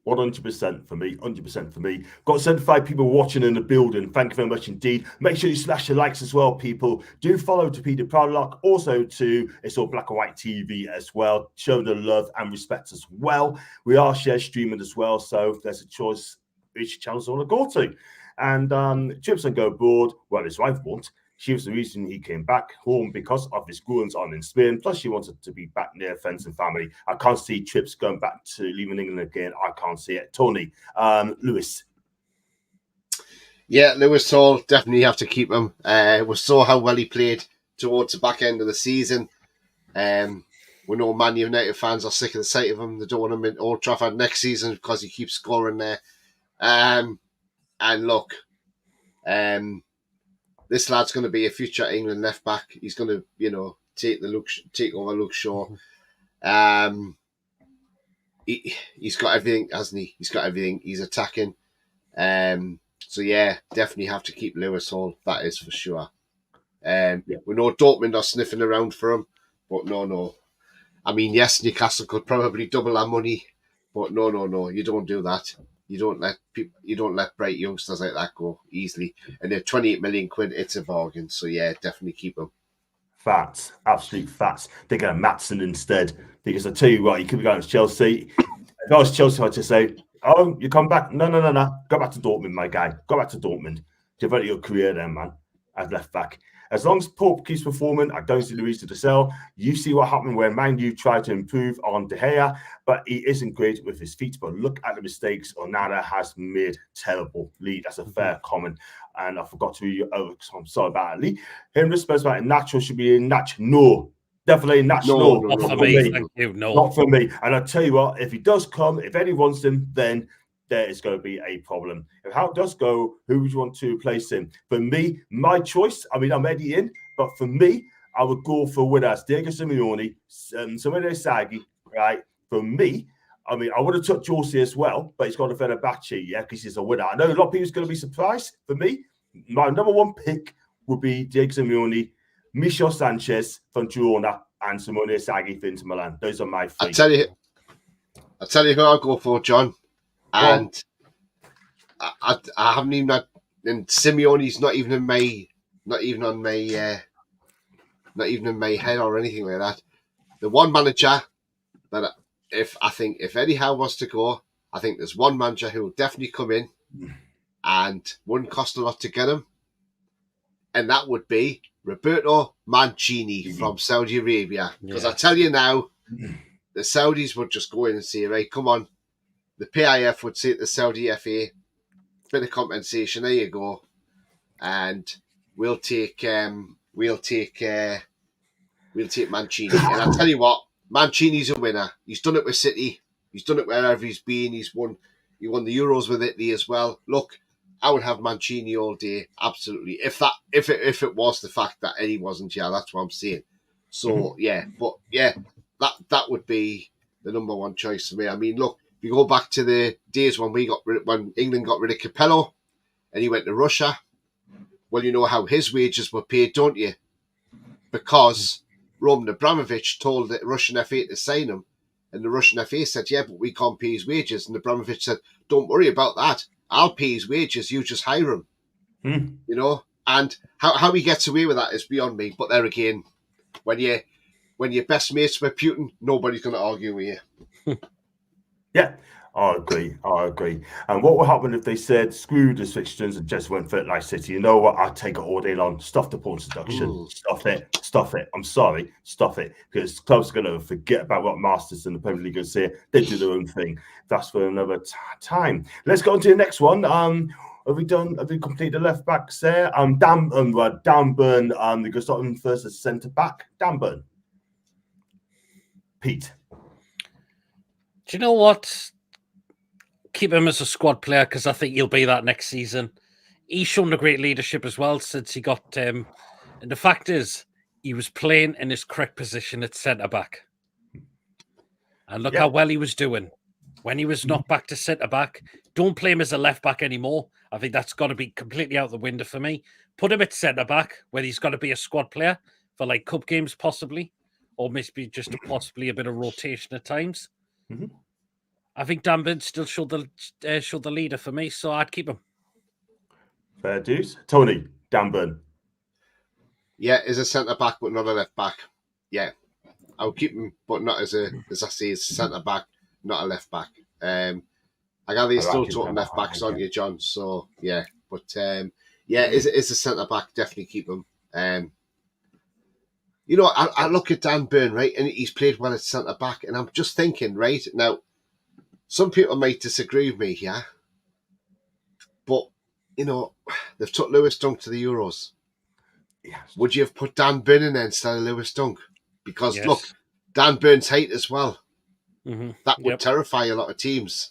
100% for me. 100% for me. Got 75 people watching in the building. Thank you very much indeed. Make sure you smash your likes as well, people. Do follow to Peter Proudlock. Also to It's All Black and White TV as well. Show the love and respect as well. We are share streaming as well. So if there's a choice, which channels I want to go to. And Chips and Go Broad. Well, his wife won't. She was the reason he came back home because of his goings on in Spain. Plus, she wanted to be back near friends and family. I can't see Trips going back to leaving England again. I can't see it. Tony, Lewis. Yeah, Lewis Hall, definitely have to keep him. We saw how well he played towards the back end of the season. We know Man United fans are sick of the sight of him. They don't want him in Old Trafford next season because he keeps scoring there. And look, this lad's going to be a future England left back. He's going to, take over Luke Shaw. He's got everything, hasn't he? He's got everything. He's attacking. So yeah, definitely have to keep Lewis Hall. That is for sure. We know Dortmund are sniffing around for him, but no. I mean, yes, Newcastle could probably double our money, but no. You don't do that. You don't let bright youngsters like that go easily. And at 28 million quid, it's a bargain. So yeah, definitely keep them. facts, absolute facts. They're going to Maatsen instead. Because I tell you what, you could be going to Chelsea. If I was Chelsea, I'd just say, oh, you come back? No. Go back to Dortmund, my guy. Go back to Dortmund. Develop your career there, man, as left back. As long as Pope keeps performing, I don't see the reason to sell. You see what happened when Man U tried to improve on De Gea, but he isn't great with his feet. But look at the mistakes Onana has made terrible. Lee, that's a fair comment. And I forgot to read you over, so I'm sorry about it, Lee. Him response about Nacho should be in Natch. No. Definitely Nacho. Not for me. Thank you. No. Not for me. And I'll tell you what, if he does come, if anyone wants him, then there is going to be a problem. If how it does go, who would you want to replace him? For me, my choice, I mean, I'm Eddie in, but for me, I would go for winners. Diego Simeone, Simone Sagi, right? For me, I mean, I would have took Josie as well, but he's got a Fenerbahce, yeah, because he's a winner. I know a lot of people's going to be surprised. For me, my number one pick would be Diego Simeone, Michel Sanchez from Girona, and Simone Sagi for Inter Milan. Those are my three. I'll tell you who I'll go for, John. And I haven't even had, and Simeone's not even in my head or anything like that. The one manager that if Eddie Howe was to go, I think there's one manager who will definitely come in and wouldn't cost a lot to get him, and that would be Roberto Mancini from Saudi Arabia. Because I tell you now, the Saudis would just go in and say, right, come on. The PIF would say to the Saudi FA, bit of compensation, there you go. And we'll take Mancini. And I'll tell you what, Mancini's a winner. He's done it with City. He's done it wherever he's been. He won the Euros with Italy as well. Look, I would have Mancini all day, absolutely. If it was the fact that Eddie wasn't here, that's what I'm saying. So that would be the number one choice for me. I mean, look, if you go back to the days when England got rid of Capello and he went to Russia, well, you know how his wages were paid, don't you? Because Roman Abramovich told the Russian FA to sign him, and the Russian FA said, yeah, but we can't pay his wages. And Abramovich said, don't worry about that. I'll pay his wages. You just hire him. You know? And how he gets away with that is beyond me. But there again, when you're best mates with Putin, nobody's going to argue with you. Yeah, I agree. And what would happen if they said, screw the fixtures and just went for like City? You know what? I'd take it all day long. Stuff the porn seduction. Stuff it. I'm sorry. Stuff it. Because clubs are going to forget about what Masters and the Premier League is here. They do their own thing. That's for another time. Let's go on to the next one. Have we completed the left backs there? Dan Burn. They go start him first as centre back. Dan Burn. Pete. Do you know what? Keep him as a squad player because I think he'll be that next season. He's shown a great leadership as well since he got. And the fact is, he was playing in his correct position at centre back. And look how well he was doing. When he was knocked back to centre back, don't play him as a left back anymore. I think that's got to be completely out the window for me. Put him at centre back where he's got to be a squad player for like cup games possibly, or maybe just possibly a bit of rotation at times. I think Dan Burn still showed the leader for me, so I'd keep him. Fair dues. Tony, Dan Burn. Yeah, as a centre back, but not a left back. Yeah, I'll keep him, but not as a centre back, not a left back. I gather you're still talking left backs, aren't you, John? So yeah, but as a centre back, definitely keep him. You know, I look at Dan Burn, right, and he's played well at centre back, and I'm just thinking, right now, some people might disagree with me here, but you know, they've took Lewis Dunk to the Euros. Yes. Would you have put Dan Burn in there instead of Lewis Dunk? Because look, Dan Burn's height as well. That would terrify a lot of teams.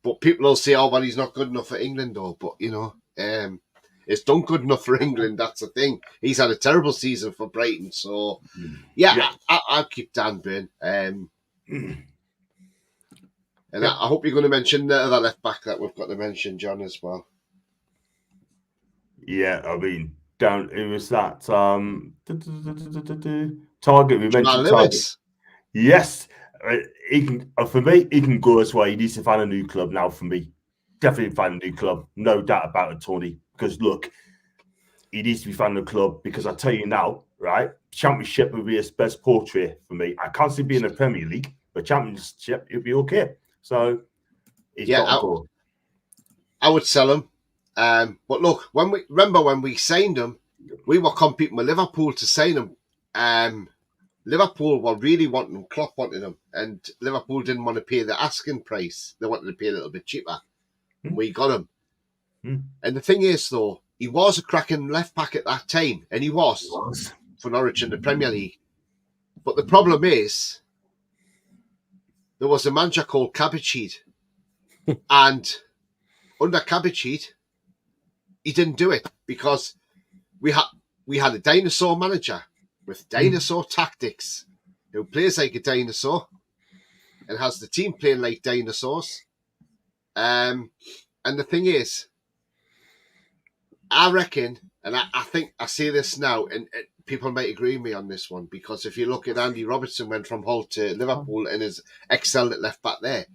But people will say, "Oh, well, he's not good enough for England," though. But you know, is Dunk good enough for England? That's the thing. He's had a terrible season for Brighton, so I'll keep Dan Burn. And I hope you're going to mention the other left back that we've got to mention, John, as well. Yeah, I mean, it was that Target we mentioned. Target. Yes, he can. For me, he can go as well. He needs to find a new club now. For me, definitely find a new club, no doubt about it, Tony. Because look, he needs to be found in the club, because I tell you now, right, Championship would be his best portrait for me. I can't see being in the Premier League, but Championship, it'd be okay. So he's got to go. I would sell him. But look, when we signed him, we were competing with Liverpool to sign him. Liverpool were really wanting him, Klopp wanted him, and Liverpool didn't want to pay the asking price. They wanted to pay a little bit cheaper. We got him. And the thing is, though, he was a cracking left back at that time, and he was for Norwich in the Premier League. But the problem is, there was a manager called Cabbagehead, and under Cabbagehead, he didn't do it, because we had a dinosaur manager with dinosaur tactics, who plays like a dinosaur and has the team playing like dinosaurs. And the thing is, I reckon, and I think I say this now, and people might agree with me on this one, because if you look at Andy Robertson went from Hull to Liverpool and has excelled at left back there.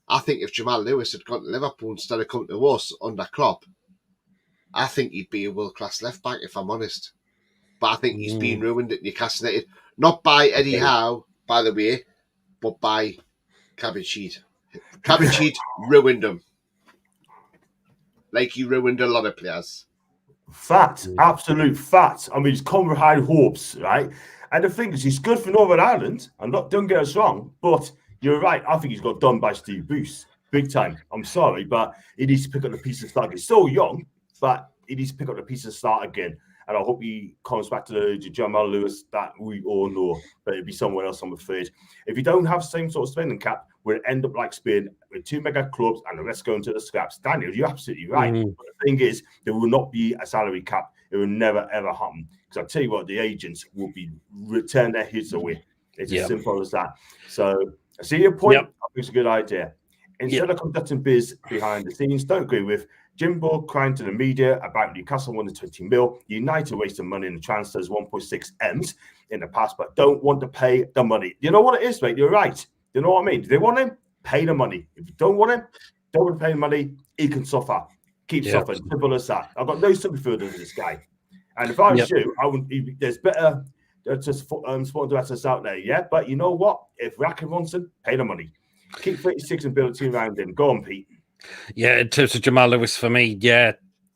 I think if Jamal Lewis had gone to Liverpool instead of coming to us under Klopp, I think he'd be a world-class left back, if I'm honest. But I think he's been ruined at Newcastle United, not by Eddie Howe, by the way, but by Cabbagehead. Cabbagehead ruined him, like he ruined a lot of players. Fact, absolute fact. I mean, he's come with high hopes, right? And the thing is, he's good for Northern Ireland. Don't get us wrong, but you're right. I think he's got done by Steve Bruce, big time. I'm sorry, but he needs to pick up the pieces and start. He's so young, but he needs to pick up the pieces and start again. And I hope he comes back to the Jamal Lewis that we all know, but it'd be someone else, I'm afraid. If you don't have the same sort of spending cap, we'll end up like Spain with 2 mega clubs and the rest going to the scraps. Daniel, you're absolutely right. But the thing is, there will not be a salary cap. It will never, ever happen. Because I tell you what, the agents will be return their hits away. It's as simple as that. So I see your point. I think it's a good idea. Instead of conducting biz behind the scenes, don't agree with Jimbo crying to the media about Newcastle wanting 20 mil. United wasting money in the transfers, 1.6 M's in the past, but don't want to pay the money. You know what it is, mate? You're right. You know what I mean? If they want him, pay the money. If you don't want him, don't want to pay the money, he can suffer. Keep suffering. Simple as that. I've got no sympathy for this guy. And if I was you, I would. There's better sporting directors out there, But you know what? If Rack wants him, pay the money. Keep 36 and build a team around him. Go on, Pete. Yeah, in terms of Jamal Lewis, for me,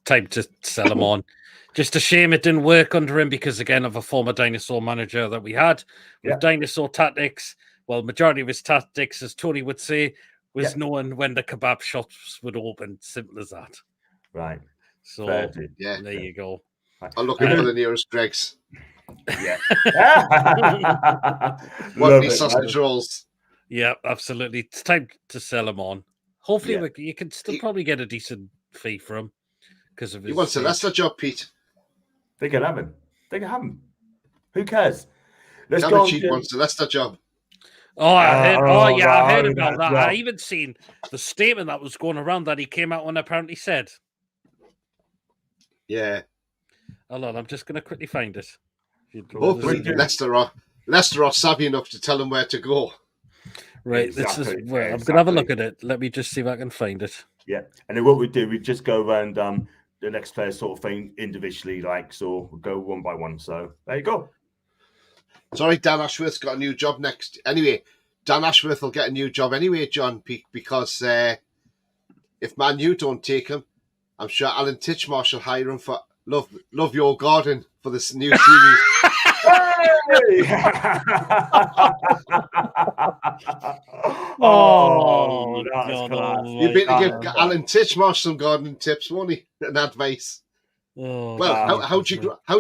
time to sell him on. Just a shame it didn't work under him because, again, of a former dinosaur manager that we had with dinosaur tactics. Well, majority of his tactics, as Tony would say, was knowing when the kebab shops would open. Simple as that. Right. So, there you go. I'm looking for the nearest Greg's. Yeah. What these sausage rolls. Yeah, absolutely. It's time to sell him on. Hopefully, you can still probably get a decent fee for him because of his. He wants a Leicester job, Pete. They can have him. They can have him. Who cares? Let's go. He wants a Leicester job. I heard about that. I even seen the statement that was going around that he came out and apparently said. Yeah. Hold on, I'm just going to quickly find it. Hopefully, Leicester are savvy enough to tell him where to go. Right, exactly. I'm going to have a look at it. Let me just see if I can find it. Yeah, and then what we do, we just go around the next player sort of thing individually, so we'll go one by one. So there you go. Sorry, Dan Ashworth's got a new job next. Anyway, Dan Ashworth will get a new job anyway, John, because if Man U don't take him, I'm sure Alan Titchmarsh will hire him for Love Your Garden for this new series. That's class. You better give Alan Titchmarsh some gardening tips, won't he? And advice. How do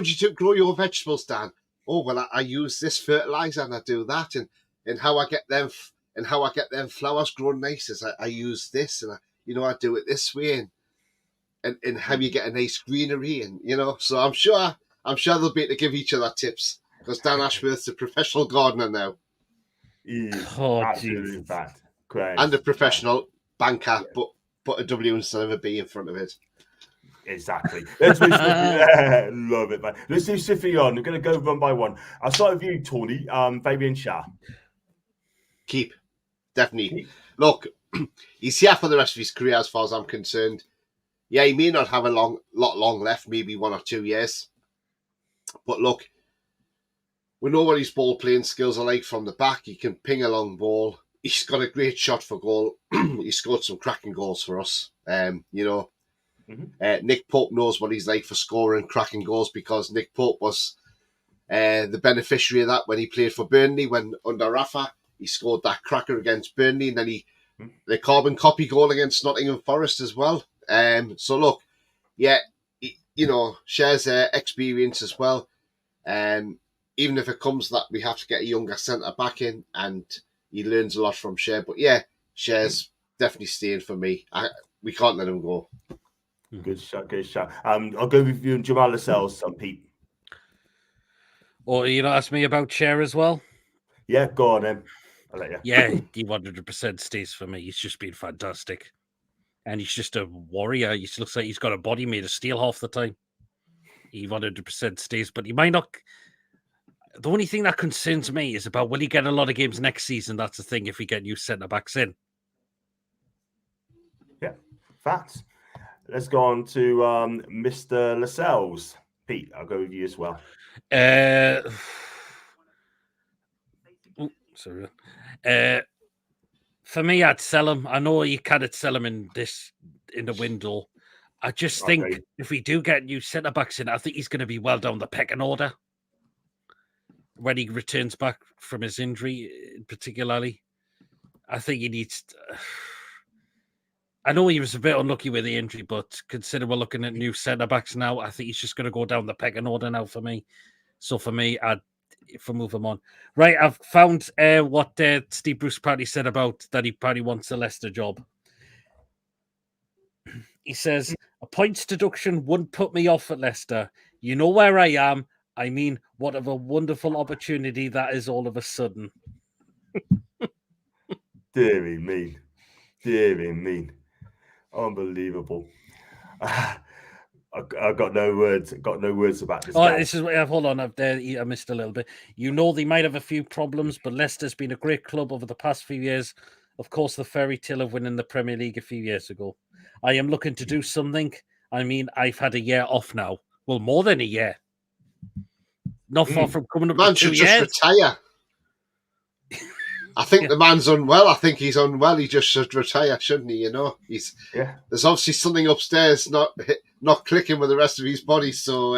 you grow your vegetables, Dan? Oh well, I use this fertilizer and I do that, and how I get them flowers grown nice is I use this, and I do it this way, and how you get a nice greenery, and So I'm sure they'll be able to give each other tips because Dan Ashworth's a professional gardener now. Absolutely in fact. Great. And a professional banker, but a W instead of a B in front of it. Exactly. Let's do love it, man. Let's do Siffy on. We're going to go one by one. I'll start with you, Tony. Fabian Schär. Definitely. Look, he's here for the rest of his career as far as I'm concerned. Yeah, he may not have a lot long left, maybe 1 or 2 years. But look, we know what his ball playing skills are like from the back. He can ping a long ball. He's got a great shot for goal. He scored some cracking goals for us. Nick Pope knows what he's like for scoring cracking goals, because Nick Pope was the beneficiary of that when he played for Burnley. When under Rafa, he scored that cracker against Burnley, and then the carbon copy goal against Nottingham Forest as well. So look, yeah, shares experience as well. Even if it comes that we have to get a younger centre back in, and he learns a lot from Cher. But yeah, Cher's definitely staying for me. We can't let him go. Good shot, good shot. I'll go with you and Jamal Lascelles, Pete. Or you ask me about Cher as well? Yeah, go on then. I'll let you. Yeah, he 100% stays for me. He's just been fantastic. And he's just a warrior. He looks like he's got a body made of steel half the time. He 100% stays, but he might not. The only thing that concerns me is about will he get a lot of games next season? That's the thing if we get new centre backs in. Yeah, facts. Let's go on to Mr. Lascelles. Pete, I'll go with you as well. Sorry. For me, I'd sell him. I know you can't sell him in the window. I just think if we do get new centre backs in, I think he's going to be well down the pecking order when he returns back from his injury, particularly. I think he needs. I know he was a bit unlucky with the injury, but consider we're looking at new centre backs now, I think he's just going to go down the pecking order now for me. So for me, if we move him on. Right, I've found what Steve Bruce apparently said about that he probably wants a Leicester job. He says, a points deduction wouldn't put me off at Leicester. You know where I am. I mean, what of a wonderful opportunity that is all of a sudden. Deary me. Deary me. Unbelievable. I got no words. Got no words about this. Oh, this is hold on. I missed a little bit. You know they might have a few problems, but Leicester's been a great club over the past few years. Of course, the fairy tale of winning the Premier League a few years ago. I am looking to do something. I mean, I've had a year off now. Well, more than a year. Not far from coming up to 2 years. Man should just retire. I think the man's unwell. I think he's unwell. He just should retire, shouldn't he? There's obviously something upstairs not clicking with the rest of his body. So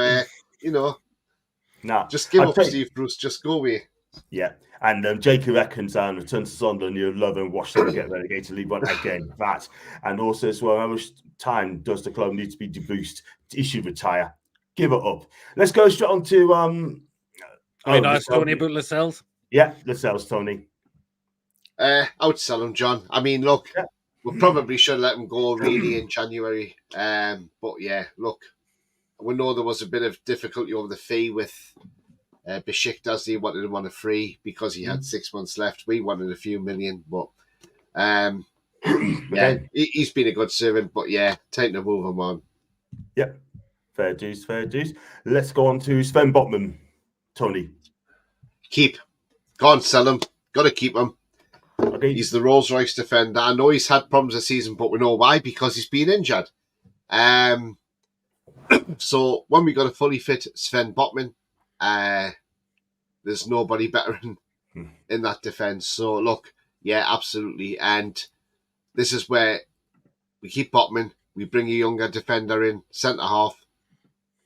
just give up, Steve Bruce. Just go away. Yeah, and Jacob Ekins returns to Sunderland. You'll love and watch them get relegated to League One again. That, and also as well, how much time does the club need to be deboosted? He should retire. Give it up. Let's go straight on to Tony about Lascelles. Yeah, Lascelles, Tony. I would sell him, John. I mean, look, we probably should let him go really in January. But yeah, look, we know there was a bit of difficulty over the fee with Besiktas. They wanted him on a free because he had 6 months left. We wanted a few million, but he's been a good servant. But yeah, time to move him on. Yep, fair dues, fair dues. Let's go on to Sven Botman, Tony. Keep. Can't sell him. Got to keep him. Okay. He's the Rolls Royce defender. I know he's had problems this season, but we know why, because he's been injured. So when we got a fully fit Sven Botman, there's nobody better in that defence. So look, yeah, absolutely. And this is where we keep Botman. We bring a younger defender in, centre half,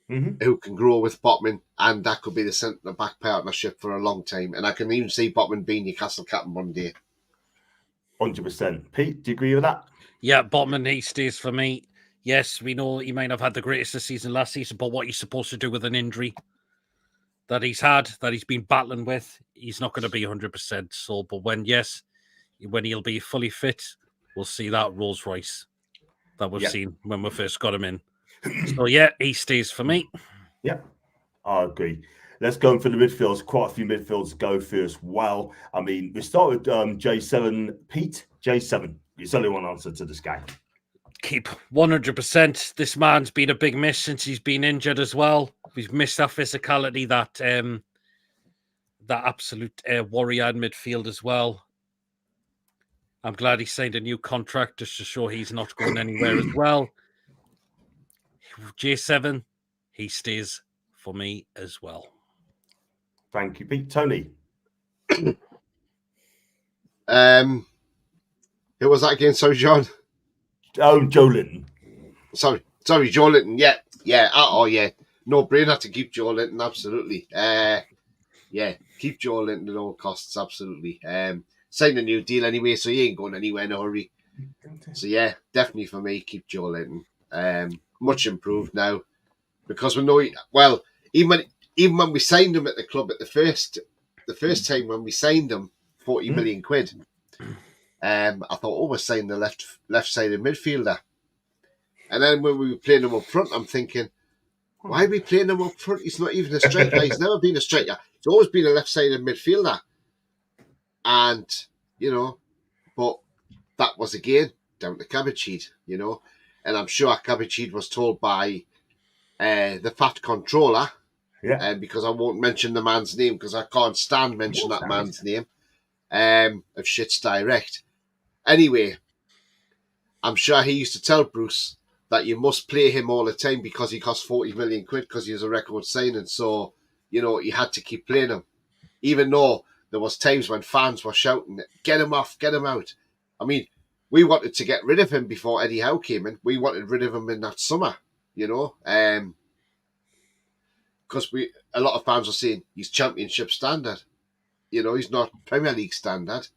who can grow with Botman, and that could be the centre back partnership for a long time. And I can even see Botman being Newcastle captain one day. 100%. Pete, do you agree with that? Yeah, Botman, he stays for me. Yes, we know he might have had the greatest of season last season, but what he's supposed to do with an injury that he's had, that he's been battling with, he's not going to be 100%. So, but when he'll be fully fit, we'll see that Rolls Royce that we've seen when we first got him in. So, yeah, he stays for me. Yeah, I agree. Let's go for the midfields. Quite a few midfields to go through as well. I mean, we start with J7. Pete, J7. There's only one answer to this guy. Keep 100%. This man's been a big miss since he's been injured as well. We've missed that physicality, that absolute warrior in midfield as well. I'm glad he signed a new contract just to show he's not going anywhere as well. J7, he stays for me as well. Thank you, Pete. Tony. Who was that again? Sorry, John. Oh, Joe Linton. Sorry, Joe Linton. Yeah. Yeah. No brainer to keep Joe Linton. Absolutely. Yeah, keep Joe Linton at all costs. Absolutely. Sign a new deal anyway, so he ain't going anywhere in a hurry. So yeah, definitely for me, keep Joe Linton. Much improved now because we know. Well, even when we signed him at the club at the first time when we signed him, 40 million quid. I thought, we're signing the left-sided midfielder. And then when we were playing him up front, I'm thinking, why are we playing him up front? He's not even a striker. He's never been a striker. He's always been a left-sided midfielder. And, but that was, again, down to Cabbage-Head, And I'm sure Cabbage-Head was told by the fat controller, because I won't mention the man's name because I can't stand mention that man's name, of Shits Direct. Anyway, I'm sure he used to tell Bruce that you must play him all the time because he cost 40 million quid because he was a record signing. So, he had to keep playing him. Even though there was times when fans were shouting, get him off, get him out. I mean, we wanted to get rid of him before Eddie Howe came in. We wanted rid of him in that summer, because a lot of fans were saying he's championship standard. He's not Premier League standard.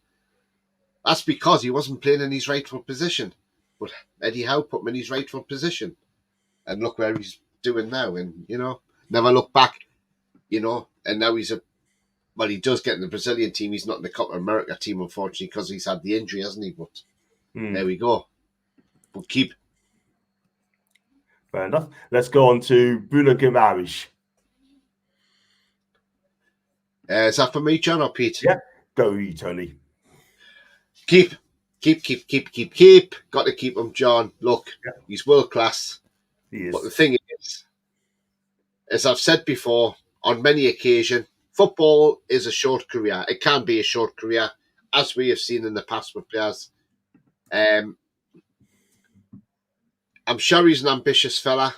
That's because he wasn't playing in his rightful position. But Eddie Howe put him in his rightful position. And look where he's doing now. And, never look back, and now he does get in the Brazilian team. He's not in the Copa America team, unfortunately, because he's had the injury, hasn't he? But there we go. But keep. Fair enough. Let's go on to Bruno Guimaraes. Is that for me, John, or Pete? Yeah, go you, Tony. Keep. Got to keep him, John. Look, he's world class. He is. But the thing is, as I've said before, on many occasions, football is a short career. It can be a short career, as we have seen in the past with players. I'm sure he's an ambitious fella.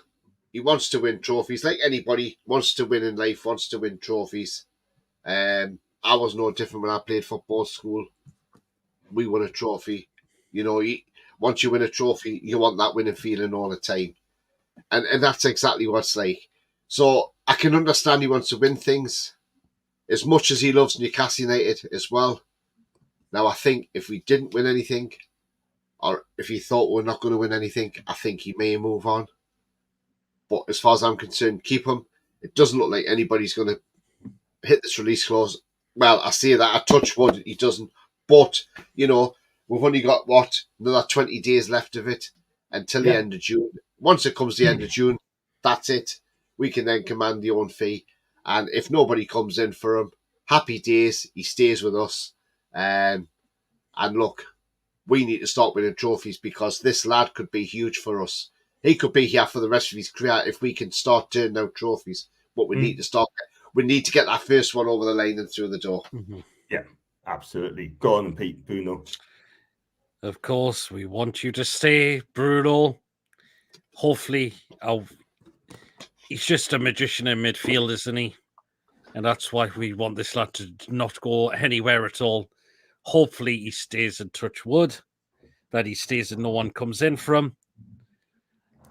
He wants to win trophies, like anybody wants to win in life, wants to win trophies. I was no different when I played football school. We won a trophy. Once you win a trophy, you want that winning feeling all the time. And that's exactly what it's like. So I can understand he wants to win things as much as he loves Newcastle United as well. Now, I think if we didn't win anything, or if he thought we're not going to win anything, I think he may move on. But as far as I'm concerned, keep him. It doesn't look like anybody's going to hit this release clause. Well, I say that, I touch wood, he doesn't. But, we've only got, another 20 days left of it until the end of June. Once it comes to the end of June, that's it. We can then command the own fee. And if nobody comes in for him, happy days, he stays with us. And look, we need to start winning trophies because this lad could be huge for us. He could be here for the rest of his career if we can start turning out trophies. But we need to start. We need to get that first one over the line and through the door. Mm-hmm. Yeah. Absolutely. Go on, Pete. Bruno. Of course, we want you to stay, Bruno. Hopefully, he's just a magician in midfield, isn't he? And that's why we want this lad to not go anywhere at all. Hopefully, he stays in touch wood, that he stays and no one comes in for him.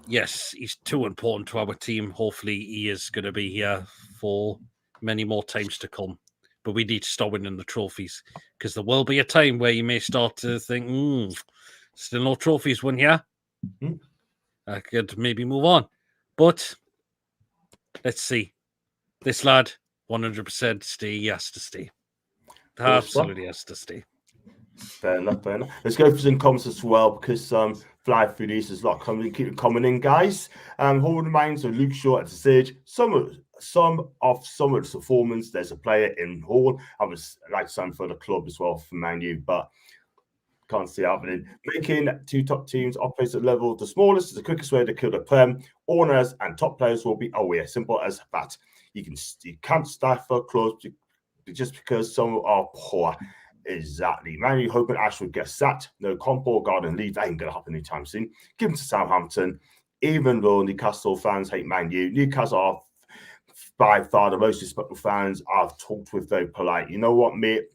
Yes, he's too important to our team. Hopefully, he is going to be here for many more times to come. But we need to start winning the trophies because there will be a time where you may start to think, still no trophies won here. I could maybe move on. But let's see. This lad, 100% stay. He has to stay. Absolutely has to stay. Fair enough. Let's go for some comments as well because fly through these is a lot coming. Keep it coming in, guys. Hold in mind, so Luke Shaw at the stage. Some of the performance. There's a player in Hall. I was like some for the club as well for Man U, but can't see happening. Making two top teams opposite level the smallest is the quickest way to kill the Prem. Owners and top players will be simple as that. You can't stifle clubs just because some are poor. Exactly. Man U hoping Ashford gets sacked. No Compo, Garden Leeds. That ain't gonna happen anytime soon. Give him to Southampton. even though Newcastle fans hate Man U, Newcastle are by far the most respectful fans I've talked with, very polite. You know what, mate?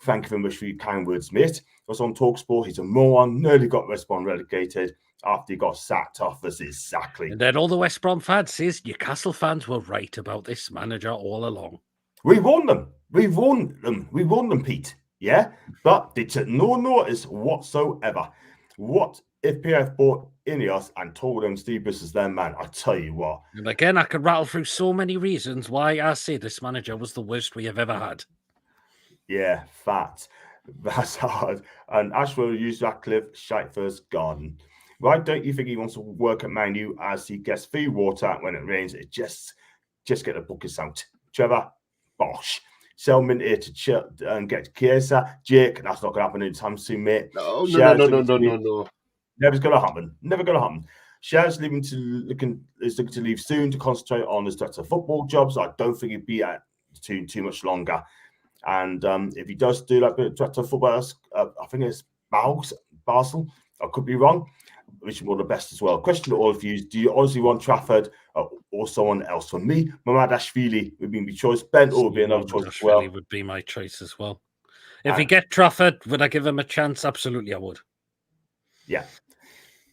Thank you very much for your kind words, mate. I was on TalkSport. He's a moron. Nearly got West Brom relegated after he got sacked off us. Exactly. And then all the West Brom fans says Newcastle fans were right about this manager all along. We warned them. We warned them, Pete. Yeah? But they took no notice whatsoever. What if PF bought Ineos and told them Steve Bruce is their man? I tell you what. And again, I could rattle through so many reasons why I say this manager was the worst we have ever had. Yeah, that's hard. And Ashwell used Ratcliffe, shite first garden. Why don't you think he wants to work at Man U as he gets free water when it rains? It just get the buckets out. Trevor, bosh. Selman here to chill and get Chiesa. Jake, that's not going to happen anytime soon, mate. No. Never going to happen. Never going to happen. Shaz looking to leave soon to concentrate on his director of football job, so I don't think he'd be at too much longer. And if he does do like director of football, I think it's Basel. I could be wrong. Wish him all the best as well. Question to all of you: do you honestly want Trafford or someone else? For me, Mamadashvili would be my choice. Ben would be another choice as well. Would be my choice as well. If he get Trafford, would I give him a chance? Absolutely, I would. Yeah.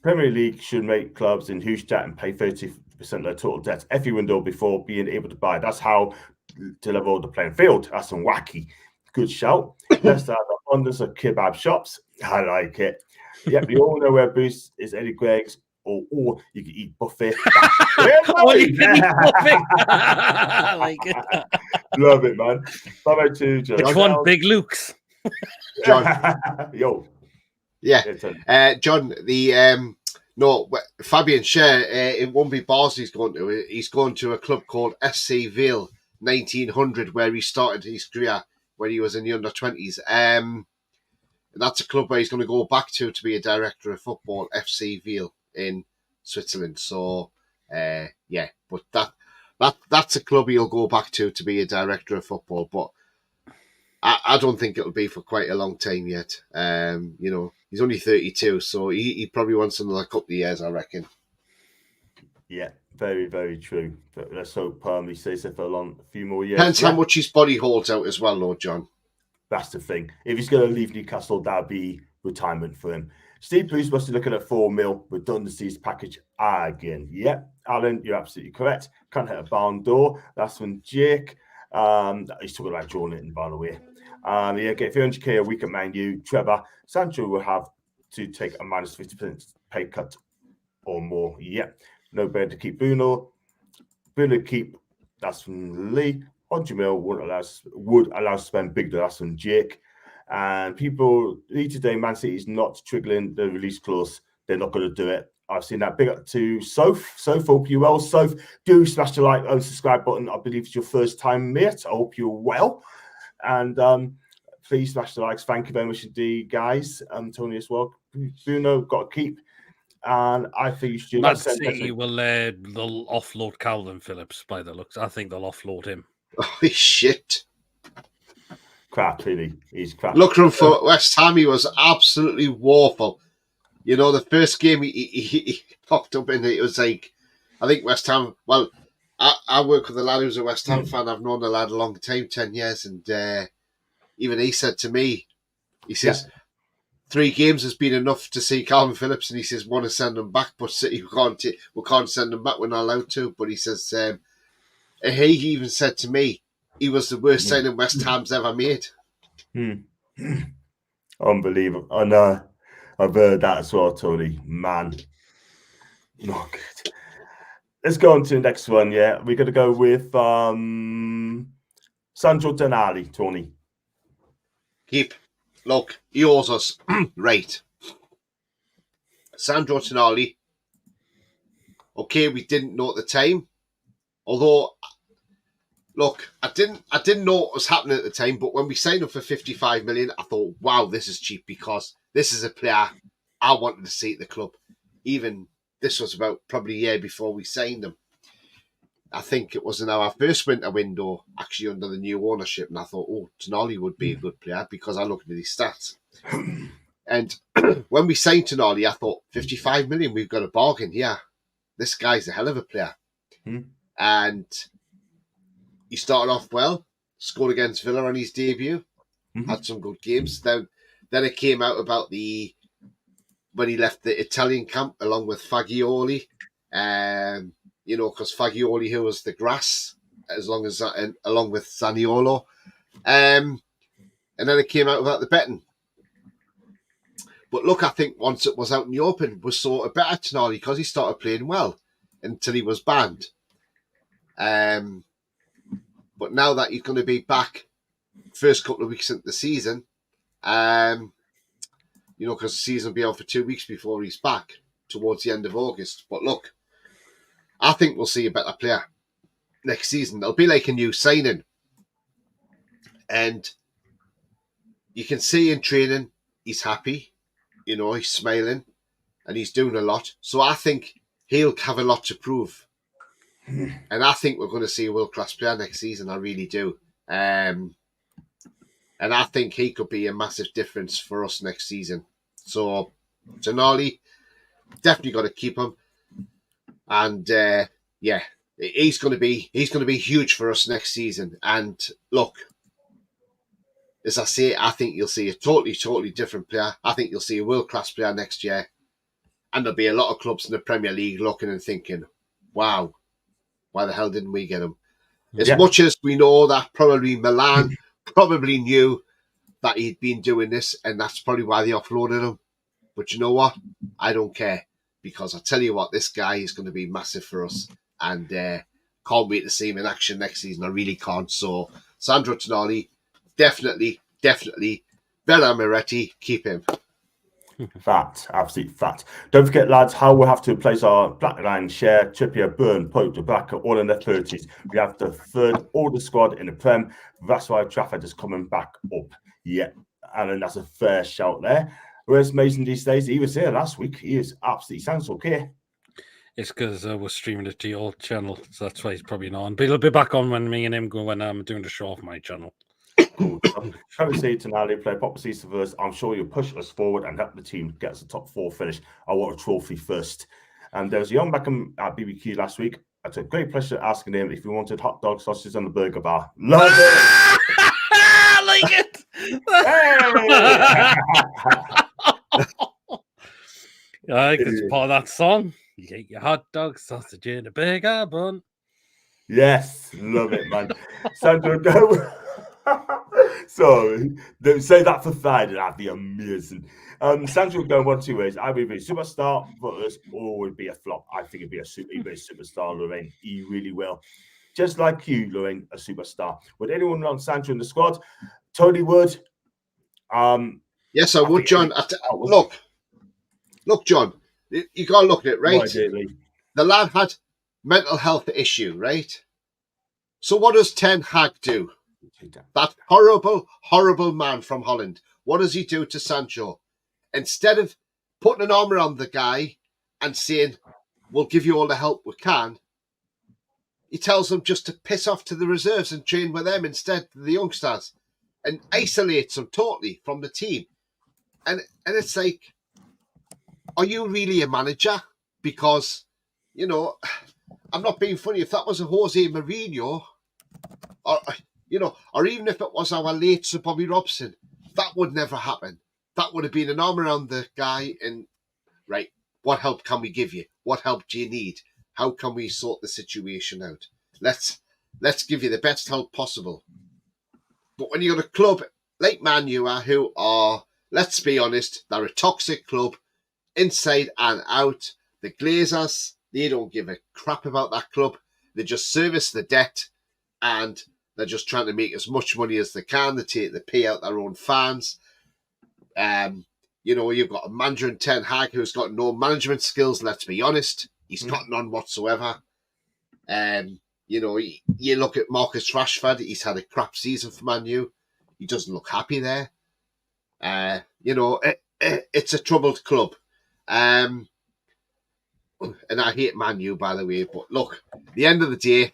Premier League should make clubs in huge debt and pay 30% of their total debt every window before being able to buy. That's how to level the playing field. That's some wacky. Good shout. Let's have abundance of kebab shops. I like it. Yep, we all know where Bruce is. Eddie Gregg's, or you can eat buffet. You can eat buffet. I like it. Love it, man. Bye-bye to John. Which one? Big Luke's. John. Yo. Yeah. John, Fabian Scher, it won't be Basel he's going to. He's going to a club called SC Ville 1900, where he started his career when he was in the under-20s. That's a club where he's going to go back to be a director of football, FC Ville in Switzerland. So, but that's a club he'll go back to be a director of football. But I don't think it'll be for quite a long time yet. He's only 32, so he probably wants another couple of years, I reckon. Yeah, very, very true. But let's hope he stays there for a few more years. Depends how much his body holds out as well, Lord John. That's the thing. If he's going to leave Newcastle, that'll be retirement for him. Steve Bruce must be looking at $4 million redundancies package again. Yep, Alan, you're absolutely correct. Can't hit a barn door. That's from Jake. He's talking about Jordan, by the way. Get 300k a week at Man U. Trevor, Sancho will have to take a minus 50% pay cut or more. Yep, no better to keep Bruno. Bruno keep. That's from Lee. 100 mil would allow to spend big. That's from Jake. And people today, Man City is not triggering the release clause. They're not going to do it. I've seen that. Big up to Soph. Hope you're well. Soph, do smash the like and subscribe button. I believe it's your first time, mate. I hope you're well. And please smash the likes. Thank you very much indeed, guys. Tony as well. Bruno got to keep. And I think you should. Man City they'll offload Calvin Phillips by the looks. I think they'll offload him. Holy shit. Crap, really. He's crap. Look for West Ham, he was absolutely woeful. The first game he popped up in, it was like, I think West Ham, well, I work with a lad who's a West Ham fan. I've known the lad a long time, 10 years, and even he said to me, he says, 3 games has been enough to see Calvin Phillips, and he says, want to send him back, but City, we can't send him back, we're not allowed to. But he says, he even said to me, he was the worst signing West Ham's ever made. Unbelievable. I know. I've heard that as well, Tony. Man. Not good. Let's go on to the next one, yeah. We're going to go with Sandro Tonali, Tony. Look, he owes us. Right. Sandro Tonali. Okay, we didn't know at the time. Although, look, I didn't know what was happening at the time, but when we signed up for 55 million, I thought, wow, this is cheap, because this is a player I wanted to see at the club. Even this was about probably a year before we signed him. I think it was in our first winter window, actually under the new ownership, and I thought, oh, Tonali would be a good player, because I looked at his stats. And when we signed Tonali, I thought, 55 million, we've got a bargain here. this guy's a hell of a player. Hmm. And he started off well, scored against Villa on his debut, had some good games. Then it came out about when he left the Italian camp along with Fagioli, because Fagioli, who was the grass, along with Zaniolo. And then it came out about the betting. But look, I think once it was out in the open, was sort of better Tonali because he started playing well until he was banned. But now that he's going to be back first couple of weeks into the season, because the season will be out for 2 weeks before he's back towards the end of August. But look, I think we'll see a better player next season. It'll be like a new signing. And you can see in training, he's happy. He's smiling and he's doing a lot. So I think he'll have a lot to prove. And I think we're going to see a world-class player next season. I really do. And I think he could be a massive difference for us next season. So, Tonali, definitely got to keep him. And, he's going to be huge for us next season. And look, as I say, I think you'll see a totally different player. I think you'll see a world-class player next year. And there'll be a lot of clubs in the Premier League looking and thinking, wow, why the hell didn't we get him? As much as we know that probably Milan probably knew that he'd been doing this, and that's probably why they offloaded him. But you know what? I don't care, because I tell you what, this guy is going to be massive for us. And can't wait to see him in action next season. I really can't. So, Sandro Tonali, definitely, Bella Moretti, keep him. Fact, absolute fact. Don't forget, lads, how we'll have to place our black line, share, Trippier, Burn, Pope, Rebecca, all in their 30s. We have the third order squad in the Prem. That's why Trafford is coming back up. Yeah, and then that's a fair shout there. Where's Mason these days? He was here last week. He is absolutely sounds okay. It's because we're streaming it to your channel, so that's why he's probably not on. But he'll be back on when me and him go when I'm doing the show off my channel. Cool. Can we say Tonali play proper season first? I'm sure you'll push us forward and help the team get us a top 4 finish. I want a trophy first. And there was a young Beckham at BBQ last week. I took great pleasure asking him if he wanted hot dog, sausages, and a burger bar. Love it. I like it. I think it's part of that song. You get your hot dog, sausage, and a burger bun. Yes, love it, man. Sandro, no. So don't say that for Friday. That'd be amazing. Sandro going 1-2 ways. I would be a superstar, but us or would be a flop. I think he'd be a superstar, Lorraine. He really will. Just like you, Lorraine, a superstar. Would anyone want Sandro in the squad? Tony would. Yes, I would, John. Look, John. You got to look at it, right? The lad had mental health issue, right? So what does Ten Hag do? That horrible man from Holland. What does he do to Sancho? Instead of putting an arm around the guy and saying, we'll give you all the help we can, he tells them just to piss off to the reserves and train with them instead, the youngsters, and isolates them totally from the team. And it's like, are you really a manager? Because, I'm not being funny. If that was a Jose Mourinho, or even if it was our late Sir Bobby Robson, that would never happen. That would have been an arm around the guy and, right, what help can we give you? What help do you need? How can we sort the situation out? Let's give you the best help possible. But when you're a club like Man U are, who are, let's be honest, they're a toxic club, inside and out. The Glazers, they don't give a crap about that club. They just service the debt and they're just trying to make as much money as they can. They pay out their own fans. You've got a manager in Ten Hag who's got no management skills, let's be honest. He's got none whatsoever. You look at Marcus Rashford, he's had a crap season for Man U. He doesn't look happy there. It's a troubled club. And I hate Man U, by the way, but look, at the end of the day,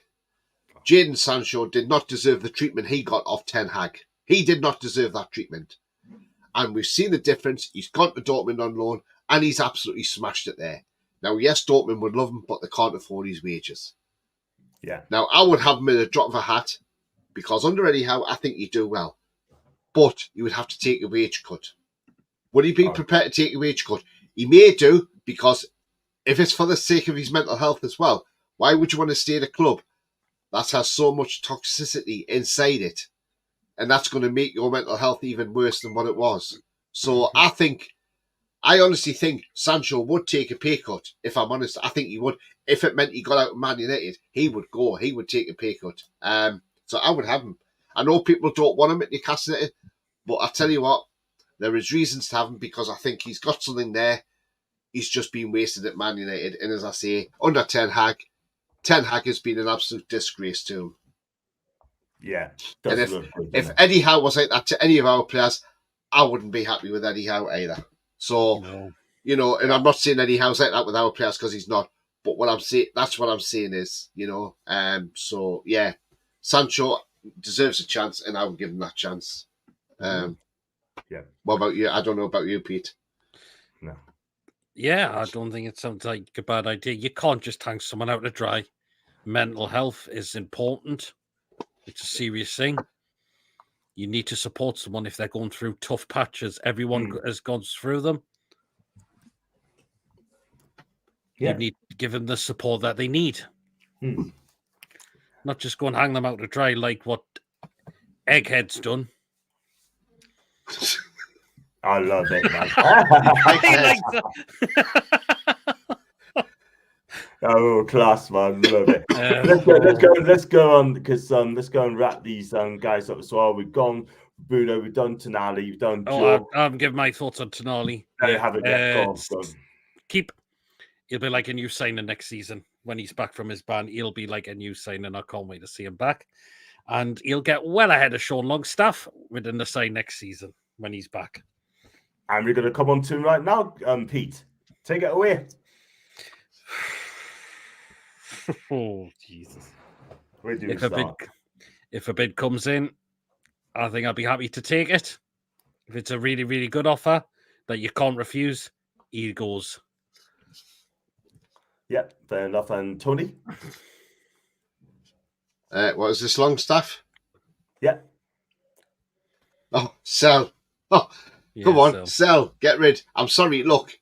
Jadon Sancho did not deserve the treatment he got off Ten Hag. He did not deserve that treatment. And we've seen the difference. He's gone to Dortmund on loan, and he's absolutely smashed it there. Now, yes, Dortmund would love him, but they can't afford his wages. Yeah. Now, I would have him in a drop of a hat because under Eddie Howe, I think he'd do well. But he would have to take a wage cut. Would he be prepared to take a wage cut? He may do, because if it's for the sake of his mental health as well, why would you want to stay at a club that has so much toxicity inside it? And that's going to make your mental health even worse than what it was. So I honestly think Sancho would take a pay cut, if I'm honest. I think he would. If it meant he got out of Man United, he would go. He would take a pay cut. So I would have him. I know people don't want him at Newcastle United, but I tell you what, there is reasons to have him because I think he's got something there. He's just been wasted at Man United. And as I say, under Ten Hag has been an absolute disgrace to him. Yeah. And if Eddie Howe was like that to any of our players, I wouldn't be happy with Eddie Howe either. So, you know, and I'm not saying Eddie Howe's like that with our players because he's not. But what I'm saying, that's what I'm saying is, you know, so yeah, Sancho deserves a chance, and I would give him that chance. Yeah. What about you? I don't know about you, Pete. No. Yeah, I don't think it sounds like a bad idea. You can't just hang someone out to dry. Mental health is important. It's a serious thing. You need to support someone if they're going through tough patches. Everyone has gone through them. You need to give them the support that they need. Not just go and hang them out to dry like what Egghead's done. I love it, man. Oh, class, man. Love it. Let's go on because let's go and wrap these guys up as well. We've gone Bruno, we've done Tonali, we've done Joe. I'm giving my thoughts on Tonali. No, you haven't yet. Go on. He'll be like a new signing next season. When he's back from his ban, he'll be like a new signing. I can't wait to see him back. And he'll get well ahead of Sean Longstaff within the side next season when he's back. And we're going to come on to him right now, Pete. Take it away. Oh, Jesus. Where do we start? If a bid comes in, I think I'd be happy to take it. If it's a really, really good offer that you can't refuse, he goes. Yeah, fair enough. And Tony? What was this, Longstaff? Yeah. Oh, sell. Oh, yeah, come on, sell. Get rid. I'm sorry, look.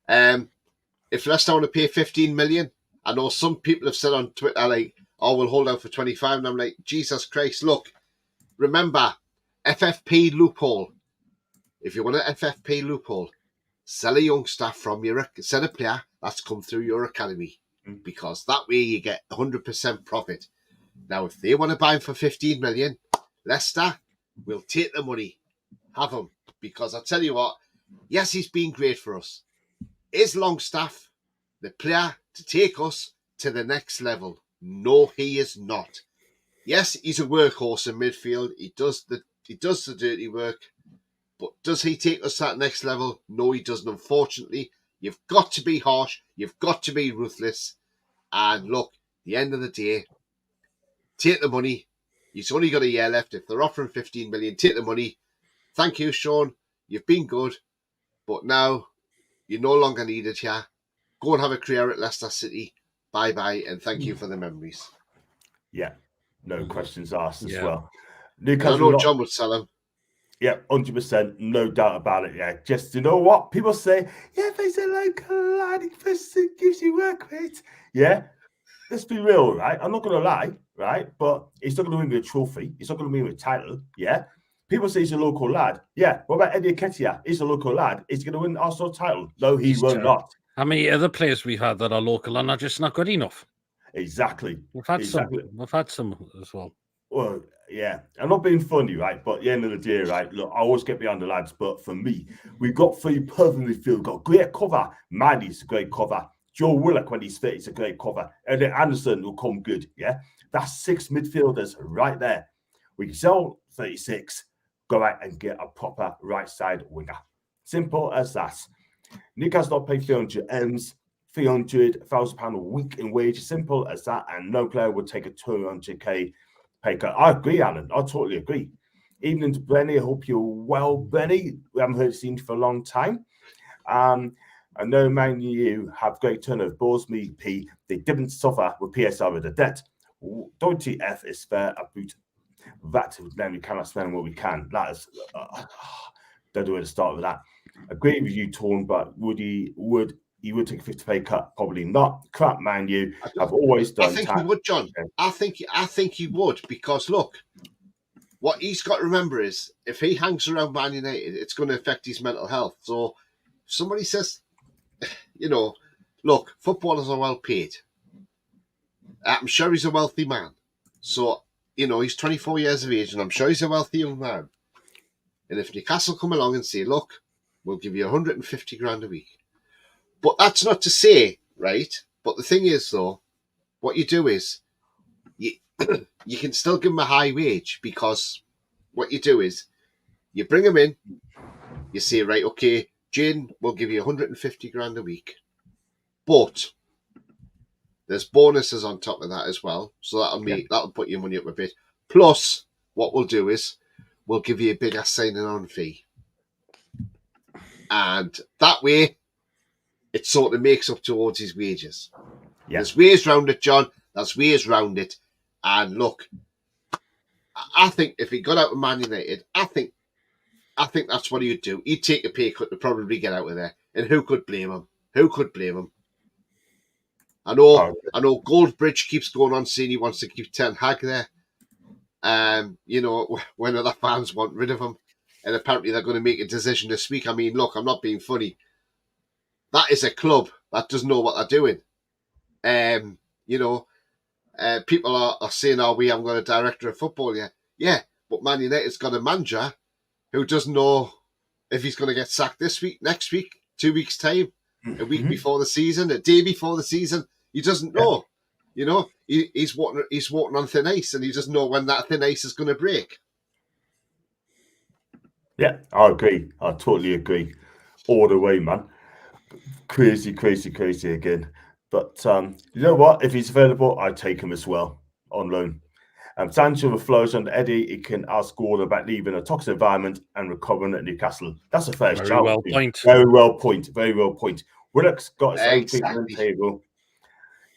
If Leicester want to pay 15 million, I know some people have said on Twitter, like, oh, we'll hold out for 25. And I'm like, Jesus Christ, look. Remember, FFP loophole. If you want an FFP loophole, sell a young staff from sell a player that's come through your academy, because that way you get 100% profit. Now, if they want to buy him for 15 million, Leicester will take the money, have him, because I tell you what, yes, he's been great for us. Is Longstaff the player to take us to the next level? No, he is not. Yes, he's a workhorse in midfield. He does the dirty work. But does he take us to that next level? No, he doesn't, unfortunately. You've got to be harsh. You've got to be ruthless. And look, at the end of the day, take the money. He's only got a year left. If they're offering 15 million, take the money. Thank you, Sean. You've been good. But now, you're no longer needed here. Go and have a career at Leicester City. Bye-bye, and thank you for the memories. Yeah, no questions asked as well. Newcastle, I know John would sell him. Yeah, 100%, no doubt about it. Yeah, just, you know what? People say, yeah, if he's a local lad, he gives you work rate. Yeah, let's be real, right? I'm not going to lie, right? But he's not going to win with a trophy. He's not going to win with a title, yeah? People say he's a local lad. Yeah, what about Eddie Nketiah? He's a local lad. Is he going to win the Arsenal title? No, he will not. How many other players we've had that are local and are just not good enough? Exactly. We've had some as well. Well, yeah, I'm not being funny, right? But at the end of the day, right, look, I always get behind the lads. But for me, we've got three perfect midfield. We've got great cover. Mandy's a great cover. Joe Willock, when he's fit, is a great cover. And then Anderson will come good, yeah? That's 6 midfielders right there. We can sell 36, go out and get a proper right side winger. Simple as that. Newcastle not pay 300 M's, £300,000 a week in wage. Simple as that. And no player would take a 200k pay cut. I agree, Alan. I totally agree. Evening to Benny. I hope you're well, Benny. We haven't heard seen you for a long time. I know Man U have great turn of balls. Me, P, they didn't suffer with PSR with the debt. WTF is fair about that. Then we cannot spend what we can. That is, don't know where to start with that. Agree with you, Torn, but would he take a 50 pay cut? Probably not. Crap, Man U have always done. I think he would, John. Okay. I think he would, because look, what he's got to remember is if he hangs around Man United, it's going to affect his mental health. So if somebody says, look, footballers are well paid. I'm sure he's a wealthy man. So, he's 24 years of age, and I'm sure he's a wealthy young man. And if Newcastle come along and say, look, we'll give you 150 grand a week. But that's not to say, right? But the thing is, though, what you do is you can still give him a high wage, because what you do is you bring him in, you say, right, okay, Jane, we'll give you 150 grand a week. But there's bonuses on top of that as well. So that'll put your money up a bit. Plus, what we'll do is we'll give you a bigger signing on fee. And that way, it sort of makes up towards his wages. Yeah. There's ways round it, John. There's ways round it. And look, I think if he got out of Man United, I think that's what he'd do. He'd take a pay cut to probably get out of there. And who could blame him? Who could blame him? I know Goldbridge keeps going on saying he wants to keep Ten Hag there. When other fans want rid of him. And apparently they're going to make a decision this week. I mean, look, I'm not being funny. That is a club that doesn't know what they're doing. People are saying, we haven't got a director of football yet. Yeah, but Man United's got a manager who doesn't know if he's going to get sacked this week, next week, 2 weeks' time, a week before the season, a day before the season. He doesn't know. He's walking on thin ice, and he doesn't know when that thin ice is going to break. Yeah, I agree. I totally agree. All the way, man. Crazy again. But you know what? If he's available, I'd take him as well on loan. Sancho with flows on Eddie, he can ask Gordon about leaving a toxic environment and recovering at Newcastle. That's a fair shout. Very well point. Willock's got his own feet on the table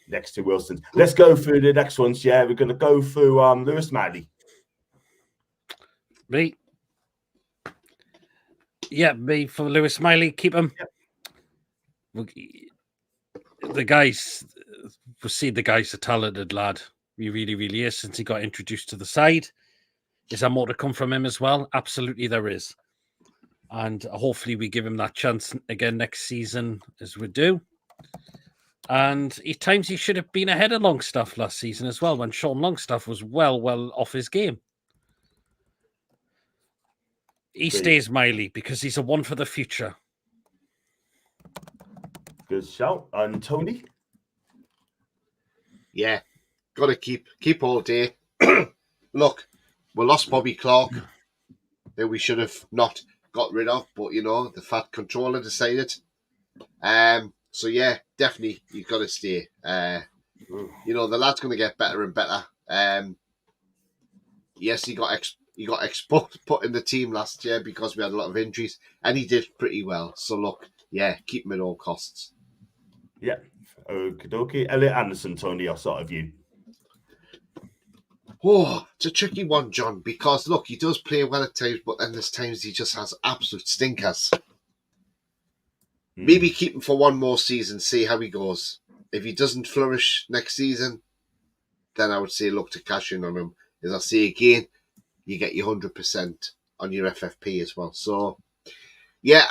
next to Wilson. Let's go through the next ones. Yeah, we're going to go through Lewis Madley. Me? Yeah, me for Lewis Miley. Keep him. Yep. The guy's a talented lad. He really, really is. Since he got introduced to the side, is there more to come from him as well? Absolutely, there is. And hopefully, we give him that chance again next season, as we do. And at times, he should have been ahead of Longstaff last season as well, when Sean Longstaff was well off his game. He stays Miley because he's a one for the future. Good shout. And Tony? Yeah, got to keep all day. Look, we lost Bobby Clark, that we should have not got rid of, but the Fat Controller decided. So yeah, definitely you've got to stay. The lad's going to get better and better. Yes, he got put in the team last year because we had a lot of injuries, and he did pretty well. So look, yeah, keep him at all costs. Yeah. Okie dokie. Elliot Anderson, Tony, I'll start with you. Oh, it's a tricky one, John, because look, he does play well at times, but then there's times he just has absolute stinkers. Maybe keep him for one more season, see how he goes. If he doesn't flourish next season, then I would say look to cash in on him. As I say again, you get your 100% on your FFP as well. So, yeah,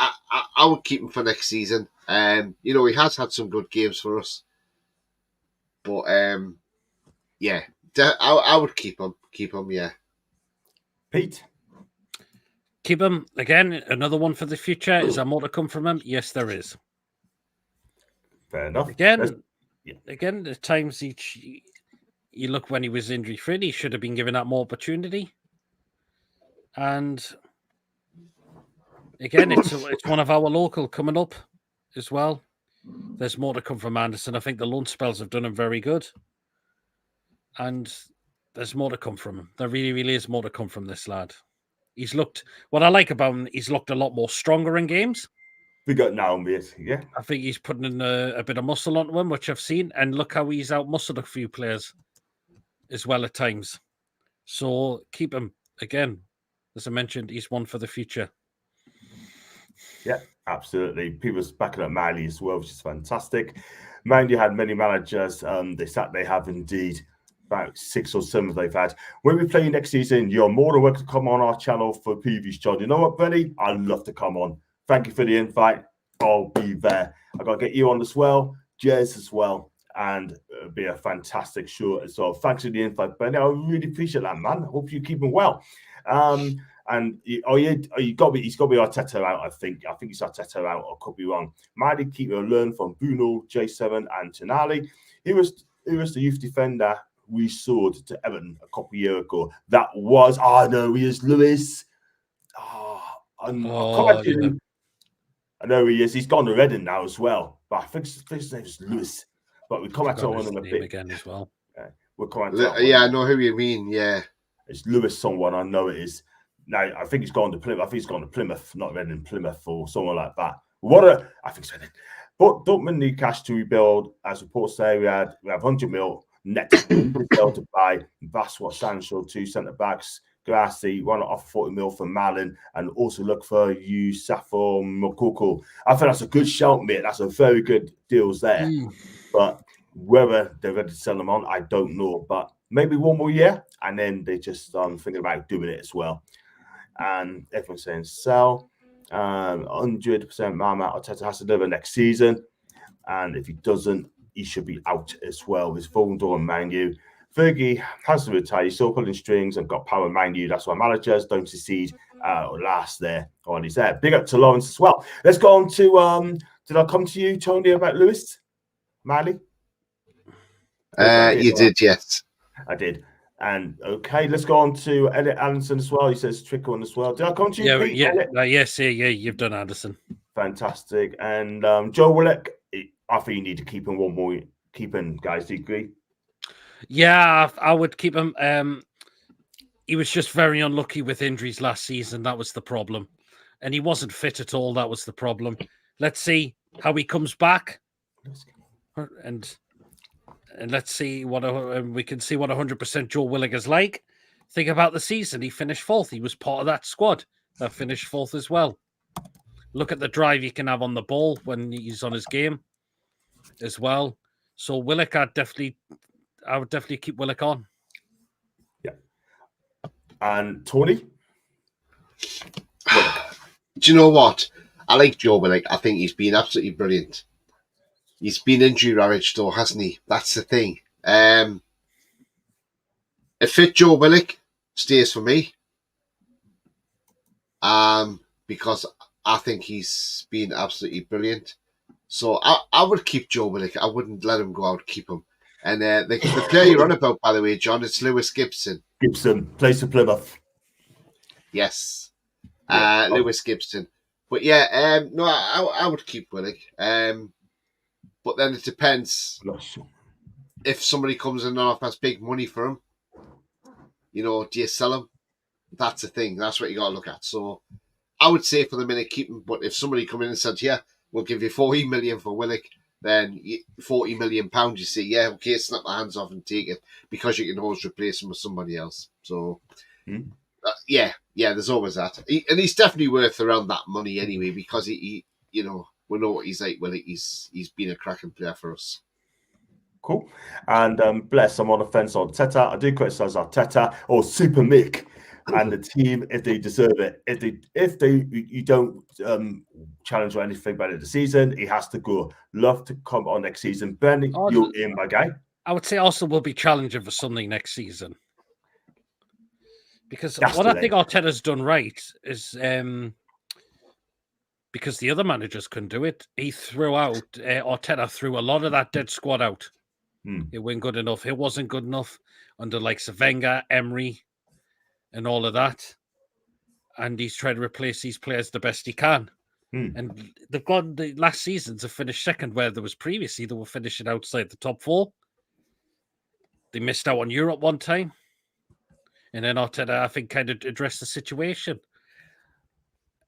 I would keep him for next season. He has had some good games for us. But, yeah, I would keep him. Keep him, yeah. Pete? Keep him. Again, another one for the future. Is there more to come from him? Yes, there is. Fair enough. Again, at times you look when he was injury-free, he should have been given that more opportunity. And again, it's one of our local coming up as well. There's more to come from Anderson. I think the loan spells have done him very good. And there's more to come from him. There really, really is more to come from this lad. What I like about him, he's looked a lot more stronger in games. We got now, mate. Yeah. I think he's putting in a bit of muscle onto him, which I've seen. And look how he's out-muscled a few players as well at times. So keep him. Again, as I mentioned, he's one for the future. Yeah, absolutely. People's backing up Miley as well, which is fantastic. Mandy had many managers. They have indeed about 6 or 7 they've had. When we play next season, you're more than welcome to come on our channel for previews, John. You know what, Benny? I'd love to come on. Thank you for the invite. I'll be there. I got to get you on as well, Jez as well, and it'll be a fantastic show as well. Thanks for the invite, Benny. I really appreciate that, man. Hope you're keeping well. And he's got to be Arteta out. I think he's Arteta out. I could be wrong. Mighty keeper learned from Bruno, J7, and Tonali. He was the youth defender we sold to Everton a couple of years ago. That was no, he is Lewis. I know he is. He's gone to Reading now as well. But I think his name is Lewis. But we come back on him a bit again as well. We'll come I know who you mean. Yeah, it's Lewis. Someone I know it is. No, I think he's gone to Plymouth. I think he's gone to Plymouth, not Reading, Plymouth or someone like that. I think it's Reading. But Dortmund need cash to rebuild. As reports say, we have 100 mil net to buy Vasco Sancho, 2 centre backs, Grassi, one off 40 mil for Malin, and also look for Safo Mokoko. I think that's a good shout, mate. That's a very good deals there. But whether they're ready to sell them on, I don't know. But maybe one more year, and then they just thinking about doing it as well. And everyone's saying sell. 100% Mama Arteta has to deliver next season. And if he doesn't, he should be out as well. With Voldor and Man U. Fergie has to retire. He's still pulling strings and got power, Man U. That's why managers don't succeed or last there while he's there. Big up to Lawrence as well. Let's go on to did I come to you, Tony, about Lewis? Miley? You did, yes. I did. And okay, let's go on to Elliot Anderson as well. He says trickle on as well. Did I come to you? Pete, yes, you've done Anderson. Fantastic. And Joe Willock, I think you need to keep him one more. Keep him, guys. Do you agree? Yeah, I would keep him. He was just very unlucky with injuries last season. That was the problem. And he wasn't fit at all. That was the problem. Let's see how he comes back. And let's see what we can see what 100% Joe Willock is like. Think about the season. He finished 4th. He was part of that squad that finished 4th as well. Look at the drive he can have on the ball when he's on his game as well. So Willock, I would definitely keep Willock on. Yeah. And Tony? Do you know what? I like Joe Willock. I think he's been absolutely brilliant. He's been injury ravaged though, hasn't he? That's the thing. A fit Joe Willock stays for me. Because I think he's been absolutely brilliant. So I would keep Joe Willock. I wouldn't let him go out, keep him. And the player you're on about, by the way, John, it's Lewis Gibson. Gibson, plays for Plymouth. Yes. Lewis Gibson. But yeah, no, I would keep Willock. But then it depends if somebody comes in and offers big money for him. You know, do you sell him? That's the thing. That's what you got to look at. So I would say for the minute, keep him. But if somebody come in and said, yeah, we'll give you 40 million for Willock, then 40 million pounds, you say, yeah, okay, snap my hands off and take it, because you can always replace him with somebody else. So, yeah, there's always that. And he's definitely worth around that money anyway, because he you know, we know what he's like. Well, he's been a cracking player for us. Cool. And bless, I'm on the fence on Arteta. I do criticize Arteta or Super Mick and the team if they deserve it. If you don't challenge or anything by the end of the season, he has to go. Love to come on next season. Ben, you're in, my guy. I would say also will be challenging for something next season. Because what I think Arteta's done right is because the other managers couldn't do it. He threw out, Arteta threw a lot of that dead squad out. It wasn't good enough. It wasn't good enough under like Wenger, Emery, and all of that. And he's trying to replace these players the best he can. And they've got the last seasons have finished second, where there was previously they were finishing outside the top 4. They missed out on Europe one time. And then Arteta, I think, kind of addressed the situation.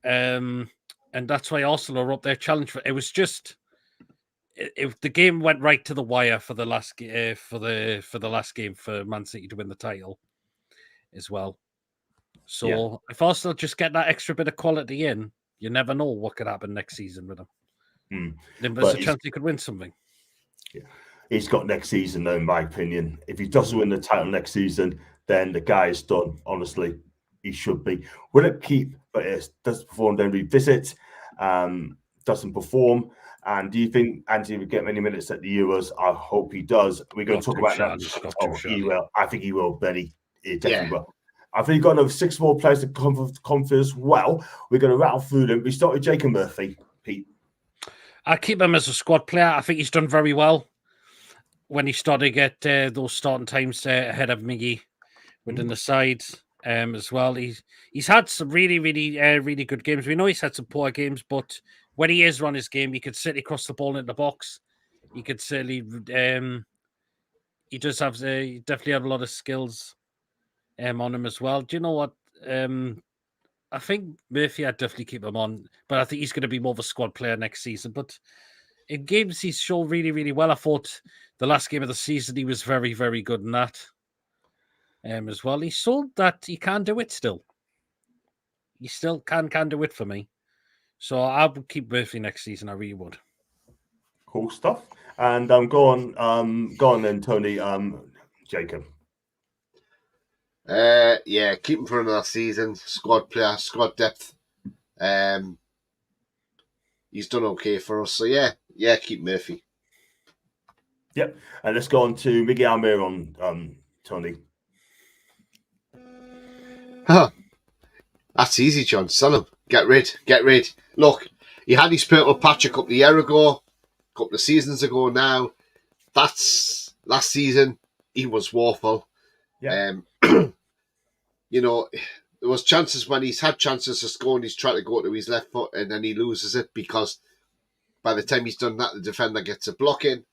And and that's why Arsenal are up there challenge for. It was just if the game went right to the wire for the last for the last game for Man City to win the title as well. So if Arsenal just get that extra bit of quality in, you never know what could happen next season with them. There's a chance he could win something. Yeah. He's got next season, though, in my opinion. If he doesn't win the title next season, then the guy is done. Honestly, he should be. Will it keep? But it doesn't perform, then revisit. Doesn't perform. And do you think Anthony will get many minutes at the Euros? I hope he does. We're going to talk about that. Oh, he will. I think he will, Benny. He definitely will. I think he's got another 6 more players to come for as well. We're going to rattle through them. We start with Jacob Murphy, Pete. I keep him as a squad player. I think he's done very well when he started to get those starting times ahead of Miggy within the sides as well. He's had some really, really, really good games. We know he's had some poor games, but when he is run his game, he could certainly cross the ball into the box. He could certainly, he does have, he definitely have a lot of skills on him as well. Do you know what? I think Murphy, I'd definitely keep him on, but I think he's going to be more of a squad player next season. But in games, he's shown really, really well. I thought the last game of the season, he was very, very good in that as well. He showed that he can do it still. He still can do it for me. So I would keep Murphy next season. I really would. Cool stuff. And go on then, Tony. Jacob. Keep him for another season. Squad player, squad depth. He's done okay for us. So keep Murphy. Yep. And let's go on to Miguel Almiron, Tony. That's easy, John. Sell him. Get rid. Look, he had his purple patch a couple of years ago, a couple of seasons ago now. That's last season. He was woeful. Yeah. You know, there was chances when he's had chances to score and he's tried to go to his left foot and then he loses it because by the time he's done that, the defender gets a block in.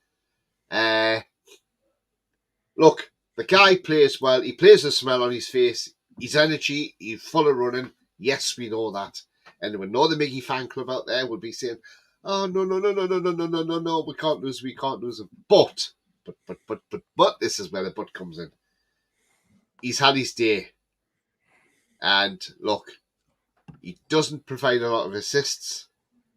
Look, the guy plays well. He plays a smile on his face. His energy, he's full of running. Yes, we know that. And we know the Miggy fan club out there would be saying, oh, no, we can't lose him. But, this is where the but comes in. He's had his day. And look, he doesn't provide a lot of assists.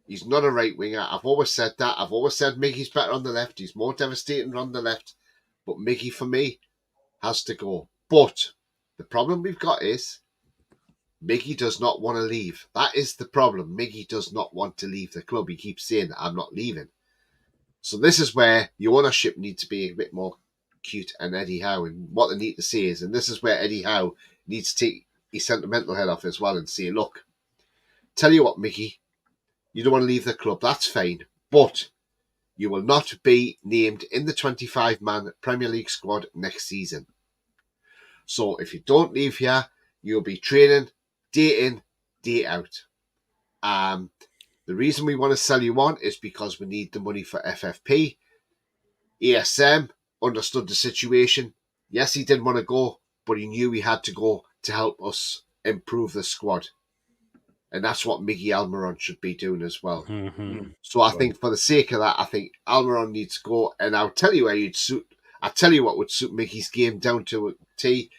He's not a right winger. I've always said that. I've always said Miggy's better on the left. He's more devastating on the left. But Miggy, for me, has to go. But the problem we've got is Miggy does not want to leave. That is the problem. Miggy does not want to leave the club. He keeps saying, I'm not leaving. So this is where the ownership needs to be a bit more cute and Eddie Howe. And what they need to say is, and this is where Eddie Howe needs to take his sentimental head off as well and say, look, tell you what, Miggy, you don't want to leave the club. That's fine. But you will not be named in the 25-man Premier League squad next season. So if you don't leave here, you'll be training day in, day out. The reason we want to sell you on is because we need the money for FFP. ESM understood the situation. Yes, he didn't want to go, but he knew he had to go to help us improve the squad. And that's what Miggy Almiron should be doing as well. Mm-hmm. So I think for the sake of that, I think Almiron needs to go. And I'll tell you where you'd suit. I'll tell you what would suit Miggy's game down to a T,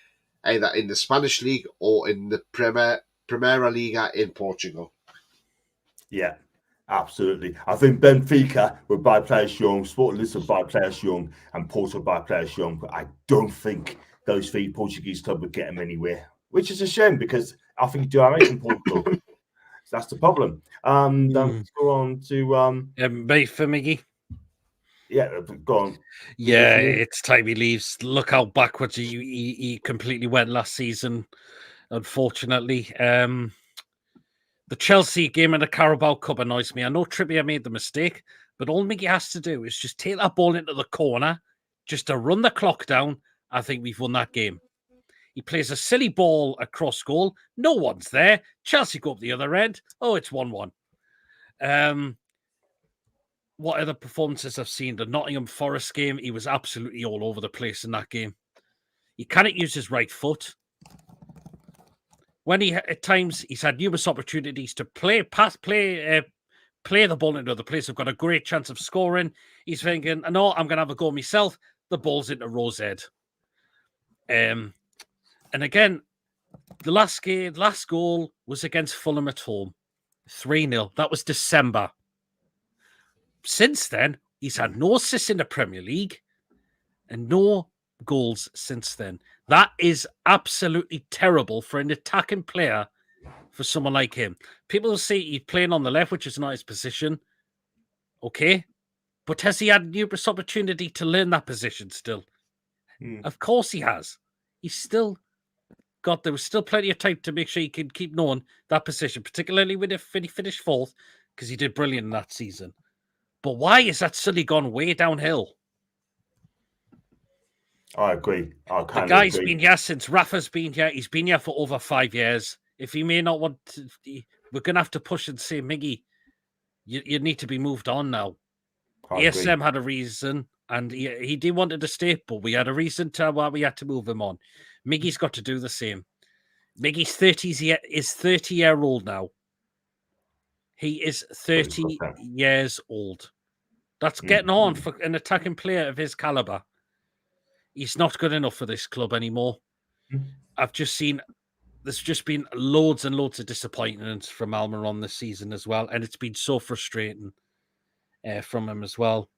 either in the Spanish league or in the Primera Liga in Portugal. Yeah, absolutely. I think Benfica would buy players young, Sporting Lisbon would buy players young, and Porto would buy players young. But I don't think those 3 Portuguese clubs would get them anywhere, which is a shame because I think you do all right in Portugal. So that's the problem. Let's go on to Mate for Miggy. Yeah, go on. Yeah, it's time he leaves. Look how backwards he completely went last season, unfortunately. The Chelsea game in the Carabao Cup annoys me. I know Trippier made the mistake, but all Miggy has to do is just take that ball into the corner, just to run the clock down. I think we've won that game. He plays a silly ball across goal. No one's there. Chelsea go up the other end. Oh, it's 1-1. What other performances I've seen? The Nottingham Forest game, he was absolutely all over the place in that game. He cannot use his right foot. when at times he's had numerous opportunities to play the ball into other players who've got a great chance of scoring. He's thinking, no, I'm going to have a go myself. The ball's into Rose Ed. And again, the last goal was against Fulham at home, 3-0. That was December. Since then, he's had no assists in the Premier League and no goals since then. That is absolutely terrible for an attacking player, for someone like him. People will say he's playing on the left, which is not his position. Okay. But has he had numerous opportunity to learn that position still? Of course he has. There was still plenty of time to make sure he can keep knowing that position, particularly when he finished fourth, because he did brilliant in that season. But why is that suddenly gone way downhill? I agree. The guy's been here since Rafa's been here. He's been here for over 5 years. If he may not want to, we're going to have to push and say, Miggy, you need to be moved on now. ASM had a reason, and he did wanted to stay, but we had a reason to why we had to move him on. Miggy's got to do the same. Miggy's 30-year-old now. He is 30 years old. That's getting on for an attacking player of his caliber. He's not good enough for this club anymore. I've just seen there's just been loads and loads of disappointments from Almiron this season as well, and it's been so frustrating from him as well.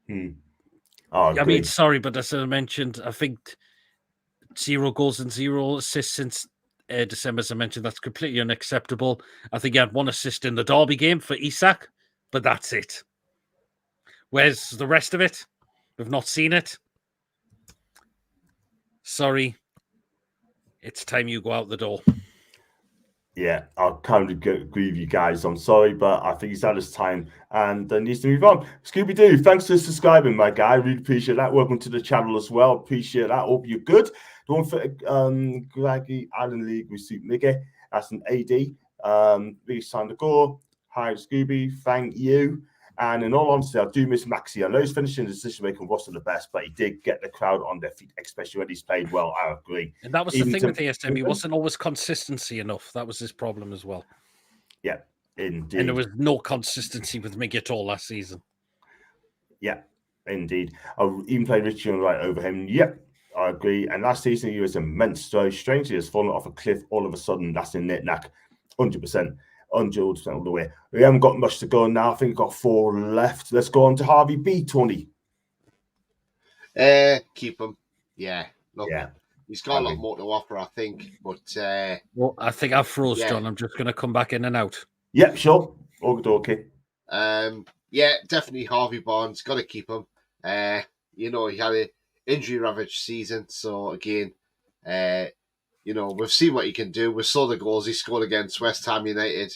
I mean, sorry, but as I mentioned, I think 0 goals and 0 assists since December, as I mentioned. That's completely unacceptable. I think he had 1 assist in the Derby game for Isak, but that's it. Where's the rest of it? We've not seen it. Sorry. It's time you go out the door. Yeah, I kind of agree with you guys. I'm sorry, but I think he's had his time and needs to move on. Scooby-Doo, thanks for subscribing, my guy. Really appreciate that. Welcome to the channel as well. Appreciate that. Hope you're good. Don't forget, Greggy, Island League with Suit Miggy. That's an AD. Really signed the goal. Hi, Scooby. Thank you. And in all honesty, I do miss Maxi. I know he's finishing the decision-making wasn't the best, but he did get the crowd on their feet, especially when he's played well. I agree. And that was the thing with ASM. He wasn't always consistency enough. That was his problem as well. Yeah, indeed. And there was no consistency with Miggy at all last season. Yeah, indeed. I even played Richie on the right over him. Yep, I agree. And last season, he was immense. So strangely, has fallen off a cliff all of a sudden. That's in knick-knack, 100%. 100% all the way. We haven't got much to go now. I think we've got 4 left. Let's go on to Harvey B, Tony. Keep him. Yeah. Look, yeah. He's got a lot more to offer, I think. But well, I think I've froze, John. I'm just going to come back in and out. Yeah, sure. Okay. Yeah, definitely Harvey Barnes. Got to keep him. He had an injury-ravaged season. So, again, we've seen what he can do. We saw the goals he scored against West Ham United.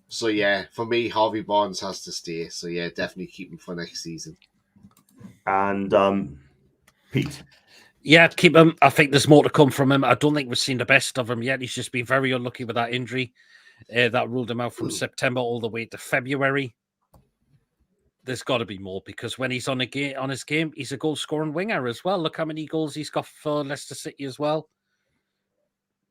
So, yeah, for me, Harvey Barnes has to stay. So, yeah, definitely keep him for next season. And Pete? Yeah, keep him. I think there's more to come from him. I don't think we've seen the best of him yet. He's just been very unlucky with that injury. That ruled him out from September all the way to February. There's got to be more because when he's on his game, he's a goal-scoring winger as well. Look how many goals he's got for Leicester City as well.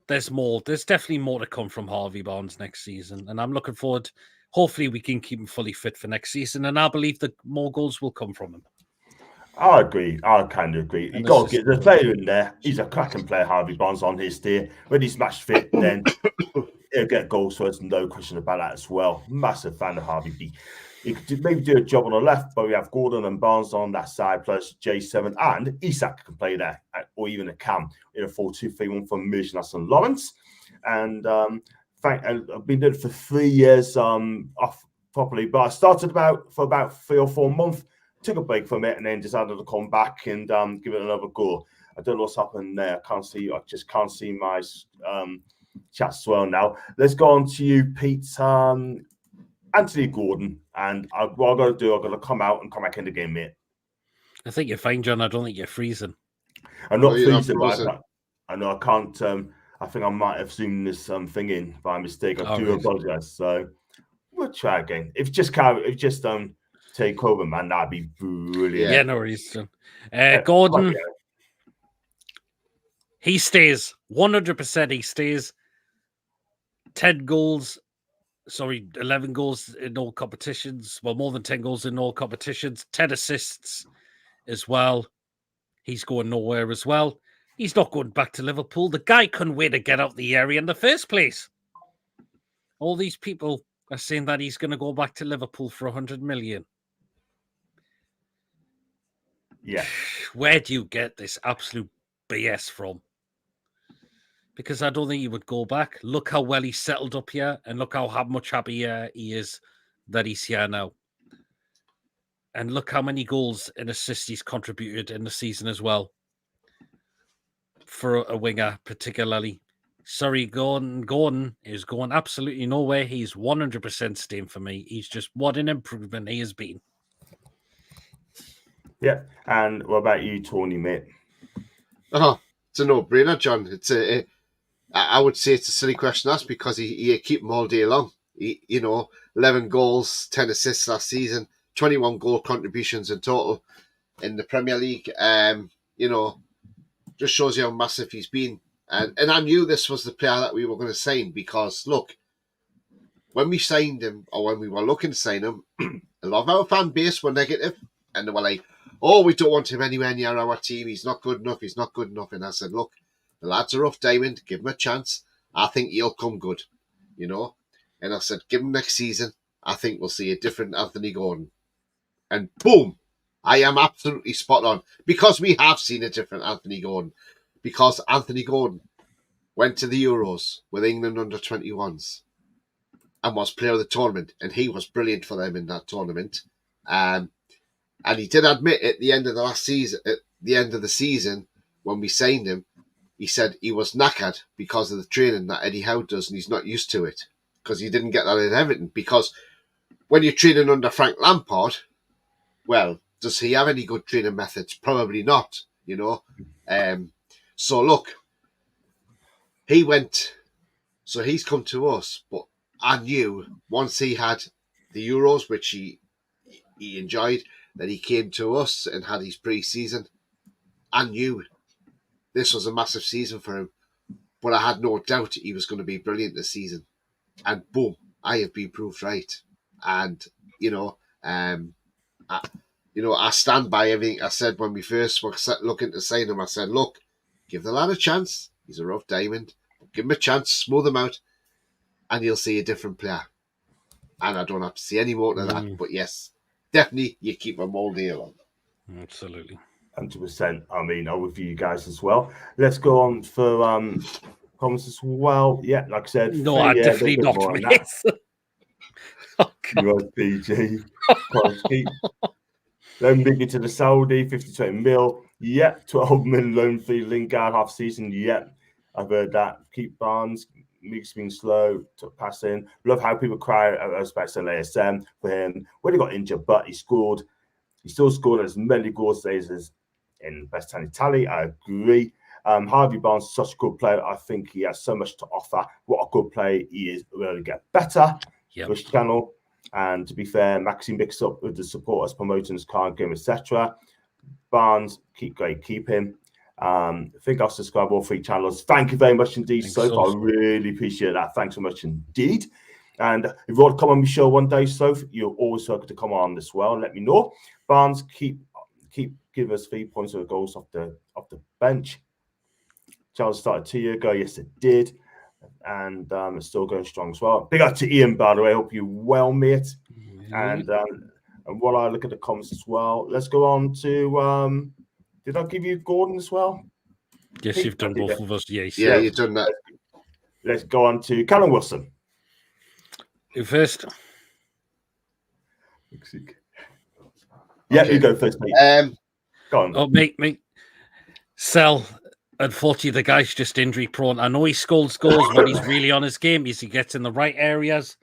There's more. There's definitely more to come from Harvey Barnes next season, and I'm looking forward. Hopefully, we can keep him fully fit for next season, and I believe that more goals will come from him. I agree. I kind of agree. You got to get the player in there. He's a cracking player, Harvey Barnes, on his day. When he's match fit, then he'll get goals, so there's no question about that as well. Massive fan of Harvey B. He could maybe do a job on the left, but we have Gordon and Barnes on that side, plus J7, and Isak can play there, or even a Cam in a 4-2-3-1 formation. That's on Lawrence. And I've been doing it for 3 years off properly, but I started for about 3 or 4 months, took a break from it, and then decided to come back and give it another go. I don't know what's happened there. I just can't see my chat as well now. Let's go on to you, Pete. Anthony Gordon, and what I've got to do, I've got to come out and come back in the game, mate. I think you're fine, John. I don't think you're freezing. I'm not freezing, but I know I can't. I think I might have zoomed this thing in by mistake. I do apologize. So we'll try again. If just take over, man, that'd be brilliant. Yeah, no worries, John. Gordon. He stays. 100% he stays. 10 goals. Sorry, 11 goals in all competitions. Well, more than 10 goals in all competitions. 10 assists as well. He's going nowhere as well. He's not going back to Liverpool. The guy couldn't wait to get out the area in the first place. All these people are saying that he's going to go back to Liverpool for 100 million. Yeah. Where do you get this absolute BS from? Because I don't think he would go back. Look how well he's settled up here, and look how much happier he is that he's here now. And look how many goals and assists he's contributed in the season as well. For a winger, particularly. Sorry, Gordon is going absolutely nowhere. He's 100% staying for me. He's just what an improvement he has been. Yeah. And what about you, Tony, mate? Oh, it's a no-brainer, John. I would say it's a silly question to ask because he keep him all day long. 11 goals, 10 assists last season, 21 goal contributions in total in the Premier League. Just shows you how massive he's been. And I knew this was the player that we were going to sign because, look, when we signed him, or when we were looking to sign him, a lot of our fan base were negative, and they were like, oh, we don't want him anywhere near our team. He's not good enough. He's not good enough. And I said, look, the lad's a rough diamond. Give him a chance. I think he'll come good, And I said, give him next season. I think we'll see a different Anthony Gordon. And boom, I am absolutely spot on because we have seen a different Anthony Gordon. Because Anthony Gordon went to the Euros with England under 21s and was player of the tournament, and he was brilliant for them in that tournament. And he did admit at the end of the season, when we signed him, he said he was knackered because of the training that Eddie Howe does, and he's not used to it because he didn't get that at Everton. Because when you're training under Frank Lampard, well, does he have any good training methods? Probably not, So look, he's come to us, but I knew once he had the Euros, which he enjoyed, that he came to us and had his pre-season. I knew this was a massive season for him, but I had no doubt he was going to be brilliant this season. And boom, I have been proved right. And, I stand by everything I said when we first were looking to sign him. I said, look, give the lad a chance. He's a rough diamond. Give him a chance, smooth him out, and you'll see a different player. And I don't have to see any more than that. But yes, definitely you keep him all day long. Absolutely. 100%. I mean, I'm with you guys as well. Let's go on for comments as well. Yeah, like I said. No, I definitely not. Oh, PG. Then big into the Saudi, 52 mil. Yeah, 12 million loan fee, Lingard half season. Yeah, I've heard that. Keep Barnes, Meeks being slow, took passing. Love how people cry at respect to ASM for him when he got injured, but he scored. He still scored as many goals as in best tally. I agree. Harvey Barnes is such a good player. I think he has so much to offer. What a good player he is. Will get better. This channel. And to be fair, Maxime mixed up with the supporters, promoting his car game, etc. Barnes, keep him. I think I'll subscribe all 3 channels. Thank you very much indeed, Soph. I really appreciate that. Thanks so much indeed. And if you want to come on my show one day, Soph, you're always welcome to come on as well. Let me know. Barnes, keep give us 3 points of goals off the bench. Charles started 2 years ago. Yes, it did. And it's still going strong as well. Big up to Ian, by the way. Hope you're well, mate. And while I look at the comments as well, let's go on to did I give you Gordon as well? Yes, you've done both of us. Yes. Yeah, you've done that. Let's go on to Callum Wilson. Who first? Yeah, you go first, mate. Go on. Oh, mate. Sell. Unfortunately, the guy's just injury prone. I know he scores goals when he's really on his game. He gets in the right areas.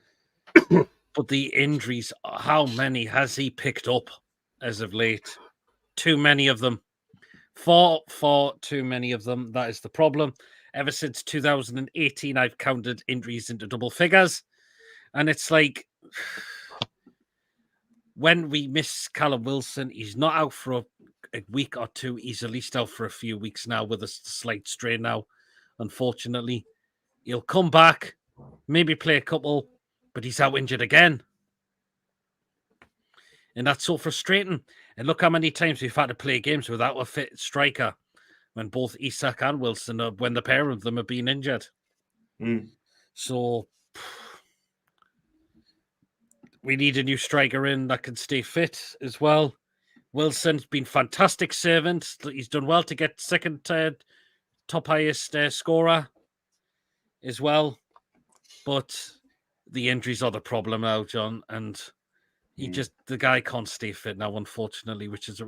But the injuries, how many has he picked up as of late? Too many of them. Far too many of them. That is the problem. Ever since 2018, I've counted injuries into double figures. And it's like, when we miss Callum Wilson, he's not out for a week or two. He's at least out for a few weeks now with a slight strain now, unfortunately. He'll come back, maybe play a couple, but he's out injured again. And that's so frustrating. And look how many times we've had to play games without a fit striker when both Isak and Wilson, when the pair of them have been injured. So we need a new striker in that can stay fit as well. Wilson's been fantastic servant. He's done well to get second, top highest scorer as well. But the injuries are the problem now, John. And the guy can't stay fit now, unfortunately, which is,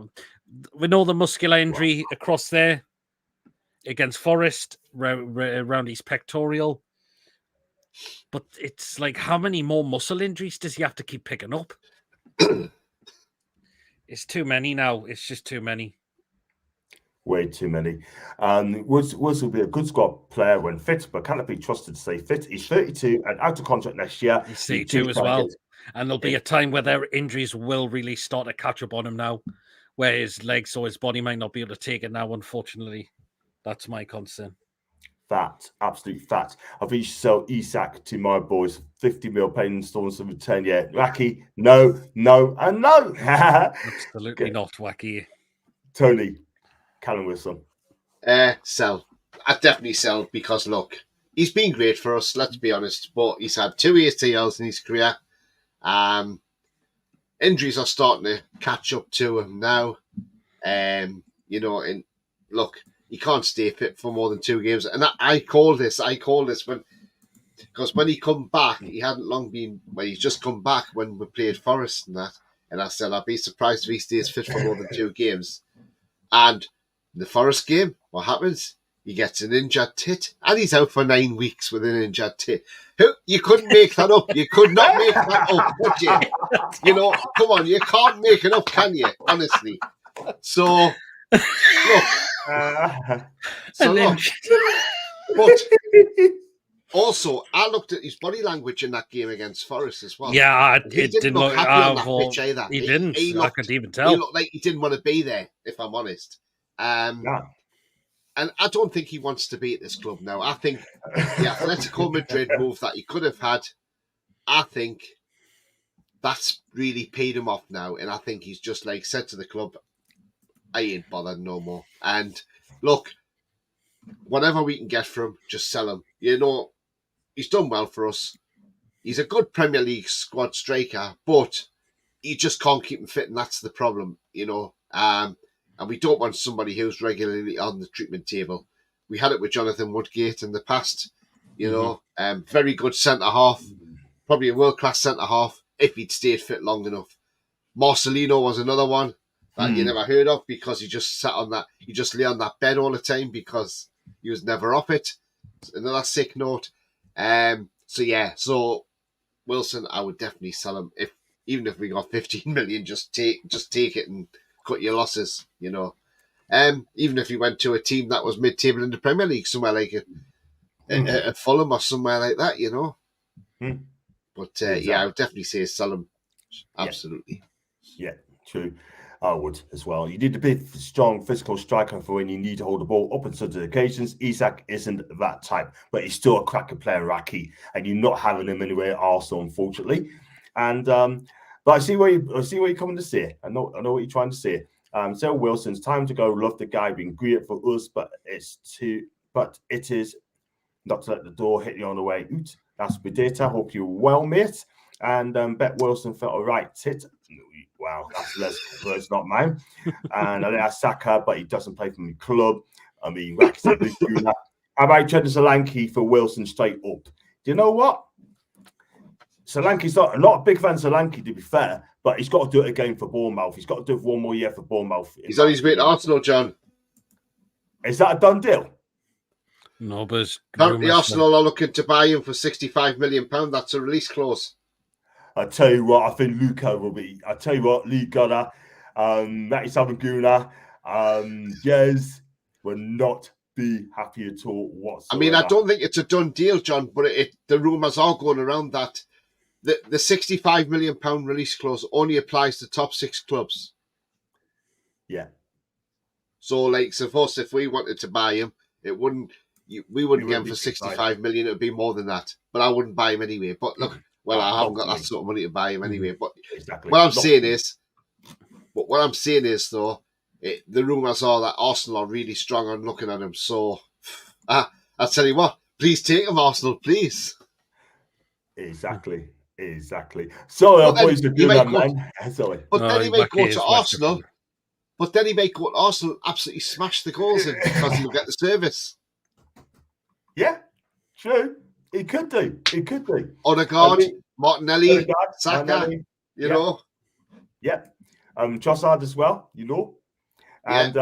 we know the muscular injury across there against Forest, around his pectoral. But it's like, how many more muscle injuries does he have to keep picking up? It's too many now. It's just too many. Way too many. Woods will be a good squad player when fit, but cannot be trusted to stay fit. He's 32 and out of contract next year. He's 32 as well. And there'll be a time where their injuries will really start to catch up on him now, where his legs or his body might not be able to take it now, unfortunately. That's my concern. Fact, absolute fact. I think you should sell Isak to my boys. 50 mil paying installments of 10 year. Wacky, no, and no. Absolutely not, Wacky. Tony, Callum Wilson. Sell. I'd definitely sell because, look, he's been great for us, let's be honest, but he's had 2 ACLs in his career. Injuries are starting to catch up to him now. And look, he can't stay fit for more than 2 games. And I call this because when he come back, he hadn't long been, he's just come back when we played Forest and that. And I said, I'd be surprised if he stays fit for more than 2 games. And in the Forest game, what happens? He gets an injured tit, and he's out for 9 weeks with an injured tit. You couldn't make that up. You could not make that up, could you? Come on, you can't make it up, can you? Honestly. So, look. But also, I looked at his body language in that game against Forest as well. Yeah, he didn't look happy on that pitch either. He didn't. I could even tell. He looked like he didn't want to be there, if I'm honest. And I don't think he wants to be at this club now. I think the Atletico Madrid move that he could have had, I think that's really paid him off now. And I think he's just said to the club, I ain't bothered no more. And look, whatever we can get for him, just sell him. He's done well for us. He's a good Premier League squad striker, but you just can't keep him fit, and that's the problem, And we don't want somebody who's regularly on the treatment table. We had it with Jonathan Woodgate in the past, very good centre-half, probably a world-class centre-half if he'd stayed fit long enough. Marcelino was another one that you never heard of because he just lay on that bed all the time because he was never off it. Another sick note. So Wilson, I would definitely sell him even if we got 15 million, just take it and cut your losses, even if he went to a team that was mid-table in the Premier League, somewhere like a Fulham or somewhere like that, But I would definitely say sell him. Absolutely. Yeah, true. I would as well. You need to be a strong physical striker for when you need to hold the ball up on certain occasions. Isak isn't that type, but he's still a cracker player, Raki, and you're not having him anywhere at Arsenal, unfortunately. And but I see where you're coming to say. I know what you're trying to say. So Wilson's time to go. Love the guy, been great for us, but it is not to let the door hit you on the way out. That's the data. Hope you're well, mate. And Bet Wilson felt a right tit. Wow, that's Les words, not mine. And I think Saka, but he doesn't play for my club. I mean, how about Trent Solanke for Wilson straight up? Do you know what? Solanke's not a big fan of Solanke, to be fair, but he's got to do it again for Bournemouth. He's got to do it for 1 more year for Bournemouth. He's on his way to Arsenal, John. Is that a done deal? No, but currently Arsenal are looking to buy him for £65 million. That's a release clause. I tell you what, I think Luca will be. I tell you what, Lee Gunner, Matty Savaguna, Jez will not be happy at all whatsoever. I mean, I don't think it's a done deal, John, but the rumours are going around that the £65 million release clause only applies to top 6 clubs. Yeah. So, like, suppose if we wanted to buy him, it wouldn't. We wouldn't get him for 65 million. It would be more than that. But I wouldn't buy him anyway. But look, well, I haven't got that sort of money to buy him anyway. But what I'm saying is, though, the rumours are that Arsenal are really strong on looking at him. So, I tell you what, please take him, Arsenal, please. Exactly. So, boys are doing that, man. Sorry. But then he might go to Arsenal. But then he might go to Arsenal, absolutely smash the goals in because he'll get the service. Yeah, true. He could do. Odegaard, Martinelli, Saka, you know. Yeah. Trossard as well, you know. And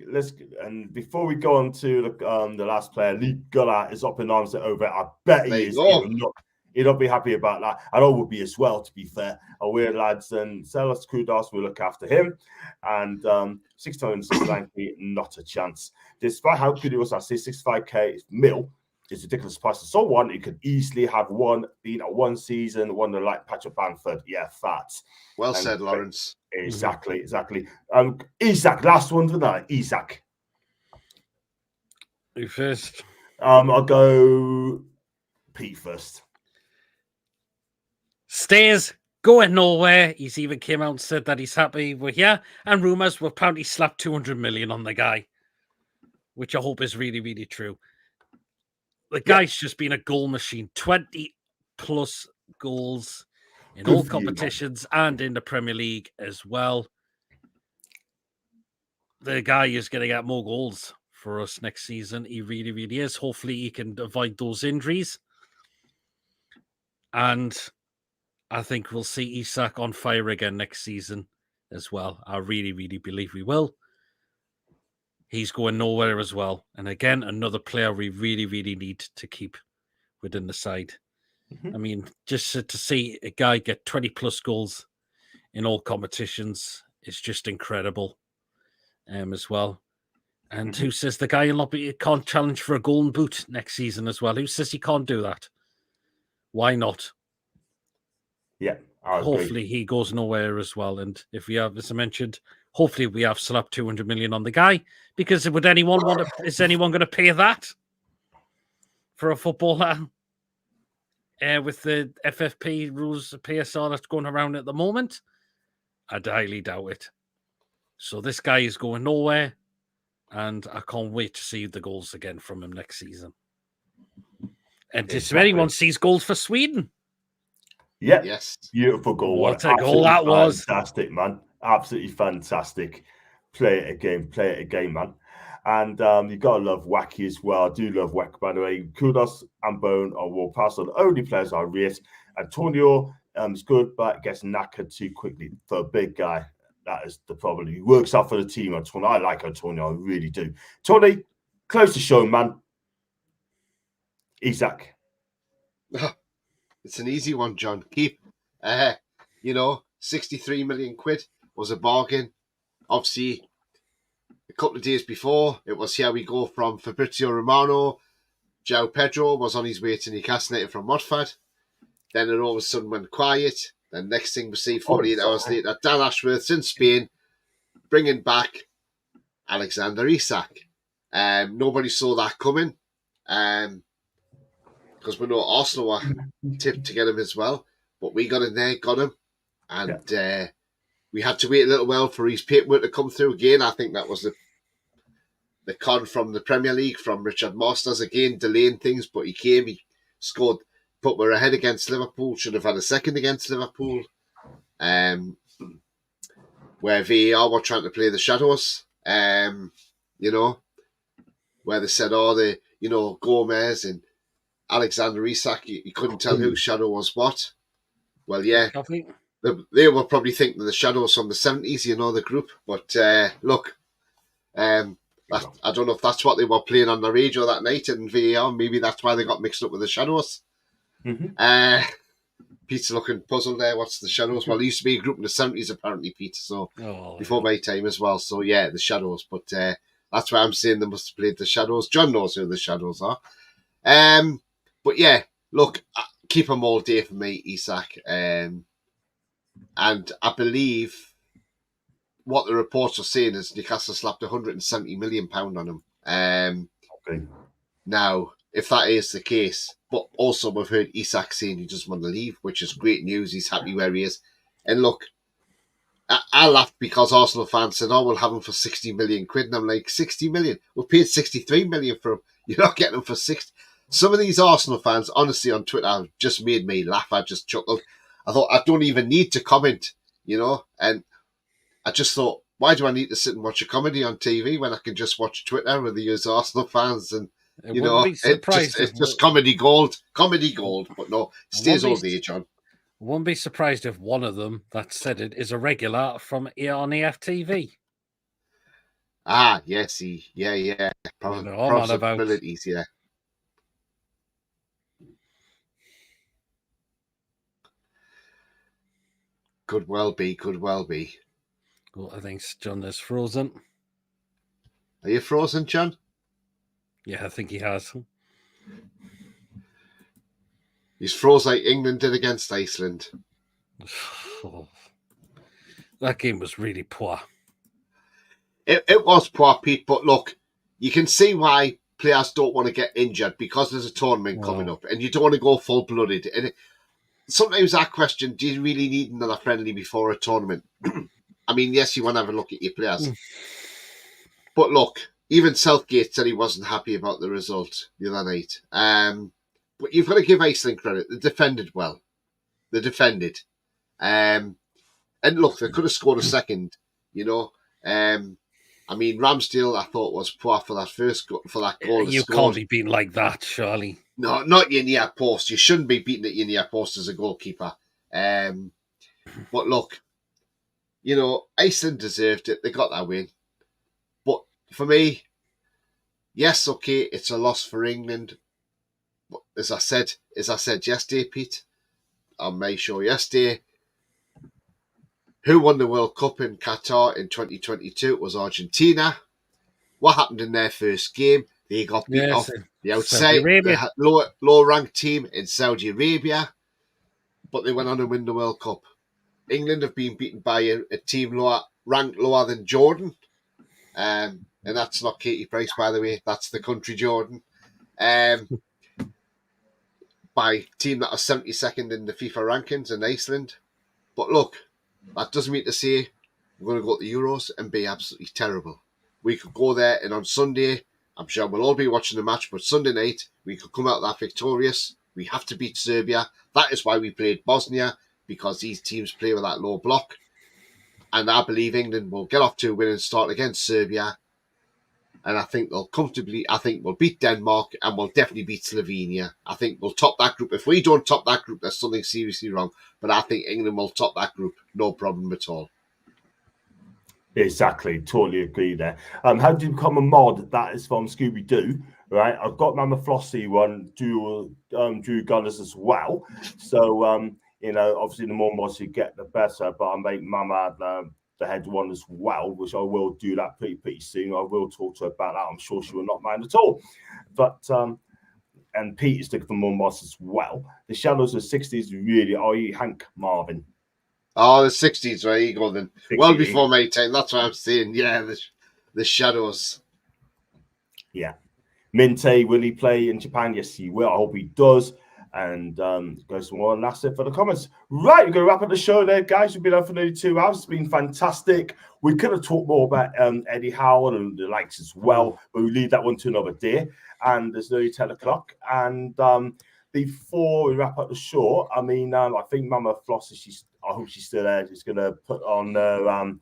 let's and before we go on to the last player, Lee Guller is up in arms over. I bet he is. He'll not be happy about that. And I would be as well, to be fair. We're lads, and Sellers Kudos will look after him. And 669p, not a chance. Despite how good he was, I say 65k mil. It's a ridiculous price. So one, it could easily have been a one season, one like Patrick Bamford. Yeah, fats. Well said, Lawrence. Exactly. Isak, last one tonight. Isak. Who first? I'll go Pete first. Stays, going nowhere. He's even came out and said that he's happy with here. And rumours will apparently slap 200 million on the guy, which I hope is really, really true. The guy's just been a goal machine. 20 plus goals in all competitions and in the Premier League as well. The guy is going to get more goals for us next season. He really, really is. Hopefully he can avoid those injuries. And I think we'll see Isak on fire again next season as well. I really, really believe we will. He's going nowhere as well. And again, another player we really, really need to keep within the side. I mean, just to see a guy get 20 plus goals in all competitions is just incredible as well. And who says the guy can't challenge for a golden boot next season as well? Who says he can't do that? Why not? Yeah. Hopefully he goes nowhere as well. And if we have, as I mentioned, hopefully we have slapped 200 million on the guy, because is anyone going to pay that for a footballer with the FFP rules, PSR that's going around at the moment? I highly doubt it. So this guy is going nowhere, and I can't wait to see the goals again from him next season. And if anyone sees goals for Sweden. Yeah. Yes. Beautiful goal. What a goal that was. Fantastic, man. Absolutely fantastic. Play it again, man. And you got to love Wacky as well. I do love Wacky, by the way. Kudos and Bone are World Pass are the only players I rate. Antonio is good, but gets knackered too quickly for a big guy. That is the problem. He works out for the team, Antonio. I like Antonio. I really do. Tony, close to show, man. Isak. It's an easy one, John. Keep, 63 million quid was a bargain. Obviously, a couple of days before, it was here we go from Fabrizio Romano. João Pedro was on his way to Newcastle United from Watford. Then it all of a sudden went quiet. Then next thing we see 48 hours later, Dan Ashworth's in Spain, bringing back Alexander Isak. Nobody saw that coming. Because we know Arsenal were tipped to get him as well. But we got in there, got him. And we had to wait a little while for his paperwork to come through again. I think that was the con from the Premier League, from Richard Masters, again, delaying things. But he came, he scored, put we're ahead against Liverpool. Should have had a second against Liverpool. Where VAR were trying to play the shadows. Where they said, Gomez and Alexander Isak, you couldn't tell whose shadow was what. Well, yeah, they were probably thinking of the shadows from the 70s, the group. But look, I don't know if that's what they were playing on the radio that night in VAR. Maybe that's why they got mixed up with the shadows. Pete's looking puzzled there. What's the shadows? Well, it used to be a group in the 70s, apparently, Pete. So before my time as well. So yeah, the shadows. But that's why I'm saying they must have played the shadows. John knows who the shadows are. But yeah, look, keep them all day for me, Isak. And I believe what the reports are saying is Newcastle slapped £170 million on him. Okay. Now, if that is the case, but also we've heard Isak saying he doesn't want to leave, which is great news. He's happy where he is. And look, I laughed because Arsenal fans said, "Oh, we'll have him for 60 million quid," and I'm like, 60 million? We paid 63 million for him. You're not getting him for 60. Some of these Arsenal fans, honestly, on Twitter, just made me laugh. I just chuckled. I thought, I don't even need to comment, you know? And I just thought, why do I need to sit and watch a comedy on TV when I can just watch Twitter with these Arsenal fans? And, you know, it's just comedy gold. Comedy gold. But no, stays all day, John. Wouldn't be surprised if one of them that said it is a regular from on EFTV. Ah, yes, yeah. Possibilities, yeah. Could well be. Well, I think John is frozen. Are you frozen, John? Yeah, I think he has. He's froze like England did against Iceland. Oh, that game was really poor. It was poor, Pete, but look, you can see why players don't want to get injured because there's a tournament coming up and you don't want to go full-blooded. And sometimes I question, do you really need another friendly before a tournament? I mean, yes, you want to have a look at your players. But look, even Southgate said he wasn't happy about the result the other night. But you've got to give Iceland credit. They defended well. They defended. And look, they could have scored a second, you know. I mean, Ramsdale, I thought, was poor for that for that goal. You can't be beaten like that, surely. No, not your near post. You shouldn't be beaten at your near post as a goalkeeper. But look, you know, Iceland deserved it. They got that win. But for me, yes, okay, it's a loss for England. But as I said yesterday, Pete, on my show yesterday, who won the World Cup in Qatar in 2022? It was Argentina. What happened in their first game? They got beat off the outside, the low-ranked team in Saudi Arabia, but they went on to win the World Cup. England have been beaten by a team ranked lower than Jordan, and that's not Katie Price, by the way. That's the country Jordan. By a team that are 72nd in the FIFA rankings in Iceland. But look, that doesn't mean to say we're going to go to the Euros and be absolutely terrible. We could go there, and on Sunday, I'm sure we'll all be watching the match, but Sunday night, we could come out that victorious. We have to beat Serbia. That is why we played Bosnia, because these teams play with that low block. And I believe England will get off to a winning start against Serbia. And I think we'll beat Denmark, and we'll definitely beat Slovenia. I think we'll top that group. If we don't top that group, there's something seriously wrong. But I think England will top that group. No problem at all. Exactly. Totally agree there. How do you become a mod? That is from Scooby-Doo, right? I've got Mama Flossie one, Drew Gunners as well. So, you know, obviously the more mods you get, the better. But I make Mama the head one as well, which I will do that pretty soon. I will talk to her about that. I'm sure she will not mind at all. But and Pete is looking for more mods as well. The Shadows of the 60s really are you Hank Marvin? Oh, the 60s, right? You go then. 60s. Well before my time. That's what I'm saying. Yeah, the Shadows. Yeah. Minte, will he play in Japan? Yes, he will. I hope he does. And goes for more, and that's it for the comments. Right, we're going to wrap up the show there, guys. We've been on for nearly 2 hours. It's been fantastic. We could have talked more about Eddie Howard and the likes as well, but we leave that one to another day. And there's nearly 10 o'clock. And before we wrap up the show, I mean, I think Mama Floss, I hope she's still there. She's going to put on the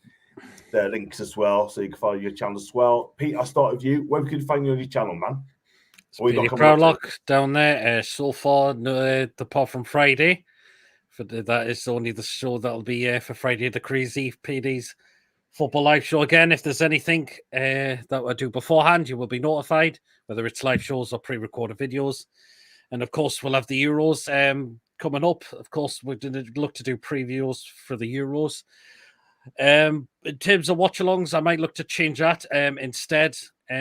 links as well, so you can follow your channel as well. Pete, I'll start with you. Where can you find you on your channel, man? Proudlock down there so far, apart from Friday. That is only the show that'll be for Friday, the Crazy PD's football live show. Again, if there's anything that I do beforehand, you will be notified, whether it's live shows or pre-recorded videos. And of course, we'll have the Euros coming up. Of course, we're going to look to do previews for the Euros. In terms of watch-alongs, I might look to change that instead,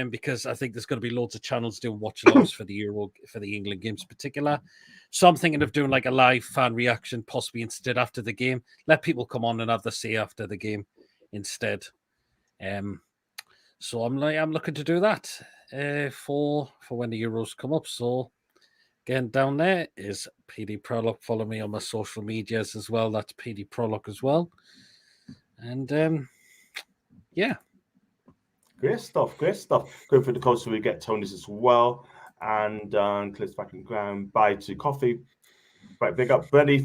because I think there's going to be loads of channels doing watch-alongs for the Euro, for the England games in particular. So I'm thinking of doing like a live fan reaction, possibly instead after the game. Let people come on and have the say after the game. instead. So I'm looking to do that for when the Euros come up. So again, down there is PD Proudlock. Follow me on my social medias as well. That's PD Proudlock as well. And yeah. Great stuff, great stuff. Go for the coast so we get Tony's as well. And Cliff's back in ground. Bye to coffee. Right, big up Benny,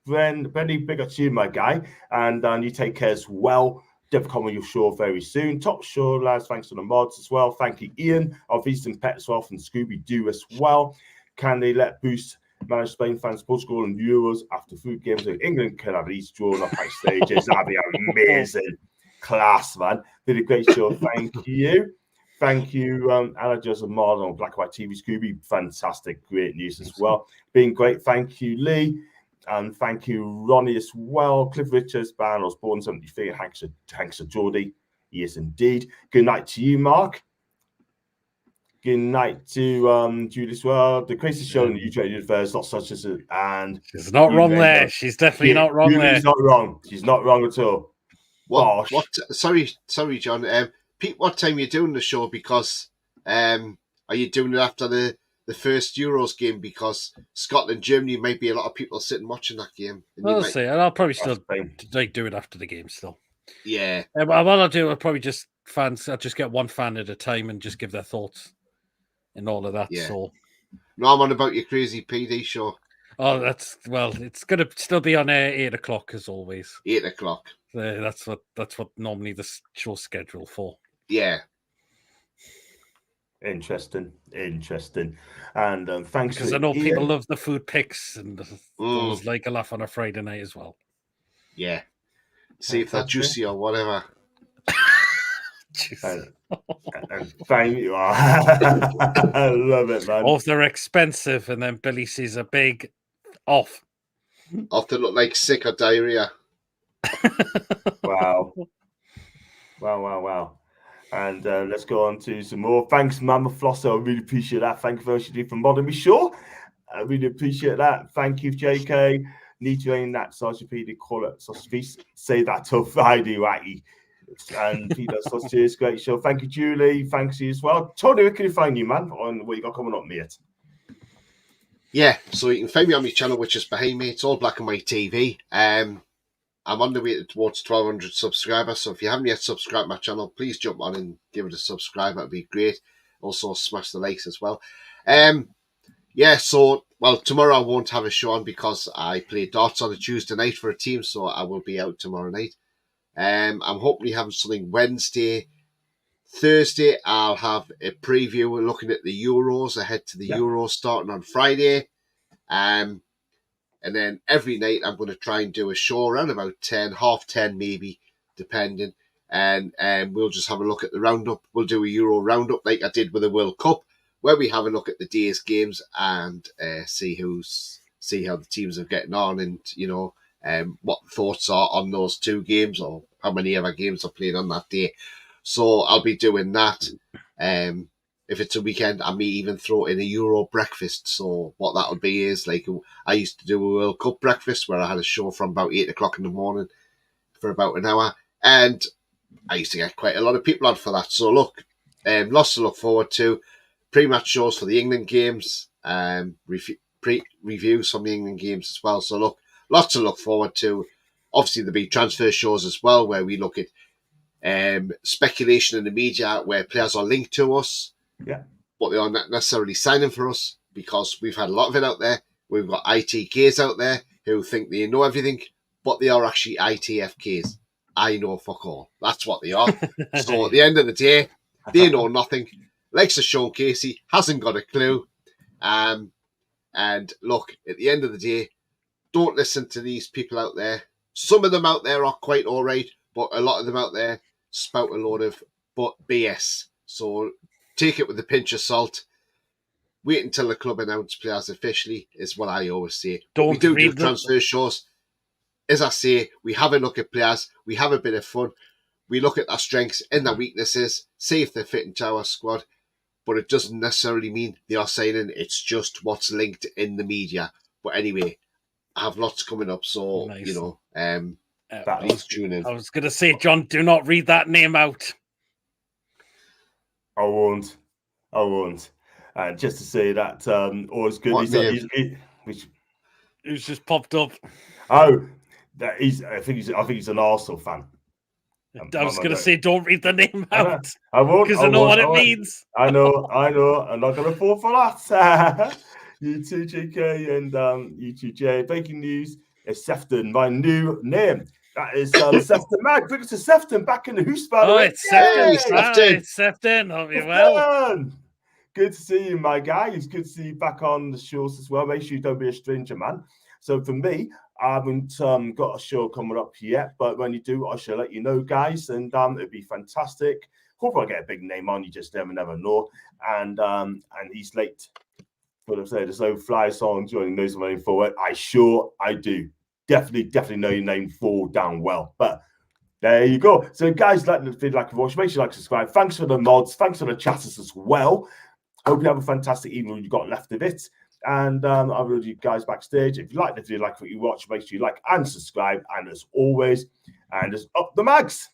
big up to you, my guy. And you take care as well. Definitely come on your show very soon. Top show, lads. Thanks to the mods as well. Thank you, Ian, of Eastern Pet as well, from Scooby Doo as well. Can they let Boost manage Spain fans Portugal and Euros after food games? So England can have these drawn up high stages. That'd be amazing. Class, man. Did a great show. Thank you. Thank you, Anna Joseph Marlon on Black and White TV. Scooby, fantastic. Great news as well. Being great. Thank you, Lee. And thank you, Ronnie, as well. Cliff Richards, Ban, Osborne, 73, Hanks of Geordie. Yes, indeed. Good night to you, Mark. Good night to Julie as well. The craziest show in the UK universe, not such as it. And she's not wrong there. She's definitely not wrong there. She's not wrong. She's not wrong at all. What? Sorry, John. Pete, what time are you doing the show? Because are you doing it after the first Euros game? Because Scotland, Germany might be a lot of people sitting watching that game. I'll see. I'll probably still do it after the game still. Yeah. What I'll do, I'll probably just I'll just get one fan at a time and just give their thoughts and all of that. Yeah. So no, I'm on about your crazy PD show. Oh, it's going to still be on air 8 o'clock as always. 8 o'clock. That's what normally the show's scheduled for. Yeah. Interesting. And thanks because I know people love the food picks and those like a laugh on a Friday night as well. Yeah. See if they're juicy or whatever. And thank you. I love it, man. Or if they're expensive and then Billy sees a big off. Off to look like sick or diarrhea. Wow. And let's go on to some more. Thanks, Mama Flosser. I really appreciate that. Thank you very much for modding me. Sure. I really appreciate that. Thank you, JK. Need to aim that sausage call it sausage. Say that tough ID, wacky. And Peter Sausages, great show. Thank you, Julie. Thanks you as well. Tony, where can you find you, man? On what you got coming up, mate? Yeah, so you can find me on my channel, which is behind me. It's all Black and White TV. I'm on the way towards 1,200 subscribers, so if you haven't yet subscribed my channel, please jump on and give it a subscribe. That'd be great. Also, smash the likes as well. Yeah, so, well, tomorrow I won't have a show on because I play darts on a Tuesday night for a team, so I will be out tomorrow night. I'm hoping having something Wednesday. Thursday, I'll have a preview. We're looking at the Euros, ahead to the Euros starting on Friday. And then every night I'm going to try and do a show around about 10, half 10 maybe, depending. And we'll just have a look at the roundup. We'll do a Euro roundup like I did with the World Cup, where we have a look at the day's games and see how the teams are getting on, and what thoughts are on those two games or how many other games are played on that day. So I'll be doing that. If it's a weekend, I may even throw in a Euro breakfast. So what that would be is like I used to do a World Cup breakfast where I had a show from about 8 o'clock in the morning for about an hour, and I used to get quite a lot of people on for that. So look, lots to look forward to. Pre-match shows for the England games, reviews from the England games as well. So look, lots to look forward to. Obviously, there'll be transfer shows as well, where we look at speculation in the media where players are linked to us, but they are not necessarily signing for us, because we've had a lot of it out there. We've got ITKs out there who think they know everything, but they are actually ITFKs. I know fuck all. That's what they are. So at the end of the day, they know nothing. Likes of Sean Casey, hasn't got a clue. And look, at the end of the day, don't listen to these people out there. Some of them out there are quite all right, but a lot of them out there spout a load of BS. So take it with a pinch of salt. Wait until the club announce players officially, is what I always say. We do transfer shows. As I say, we have a look at players. We have a bit of fun. We look at their strengths and their weaknesses, see if they fit into our squad. But it doesn't necessarily mean they are signing. It's just what's linked in the media. But anyway, I have lots coming up. So, nice. Please tune in. I was going to say, John, do not read that name out. I won't. And just to say that, always good. Who's just popped up? Oh, that I think he's an Arsenal fan. I was going to say, don't read the name out. I won't, because I know what it means. I know. I'm not going to fall for that. You too, JK, and you too, Jay. Breaking news is Sefton, my new name. That is Sefton Mag. Bring us to Sefton back in the hoose, by the way. It's Sefton. It's Sefton. Hope you're well. Good to see you, my guy. It's good to see you back on the shows as well. Make sure you don't be a stranger, man. So for me, I haven't got a show coming up yet, but when you do, I shall let you know, guys, and it'd be fantastic. Hope I get a big name on. You just never know. And he's late. But I've said there's no fly song joining those running forward. I do. Definitely know your name full down well. But there you go. So, guys, like the video, like a watch. Make sure you like, subscribe. Thanks for the mods. Thanks for the chatters as well. Hope you have a fantastic evening when you got left of it. And I'll read you guys backstage. If you like the video, like what you watch, make sure you like and subscribe. And as always, and just up the mags.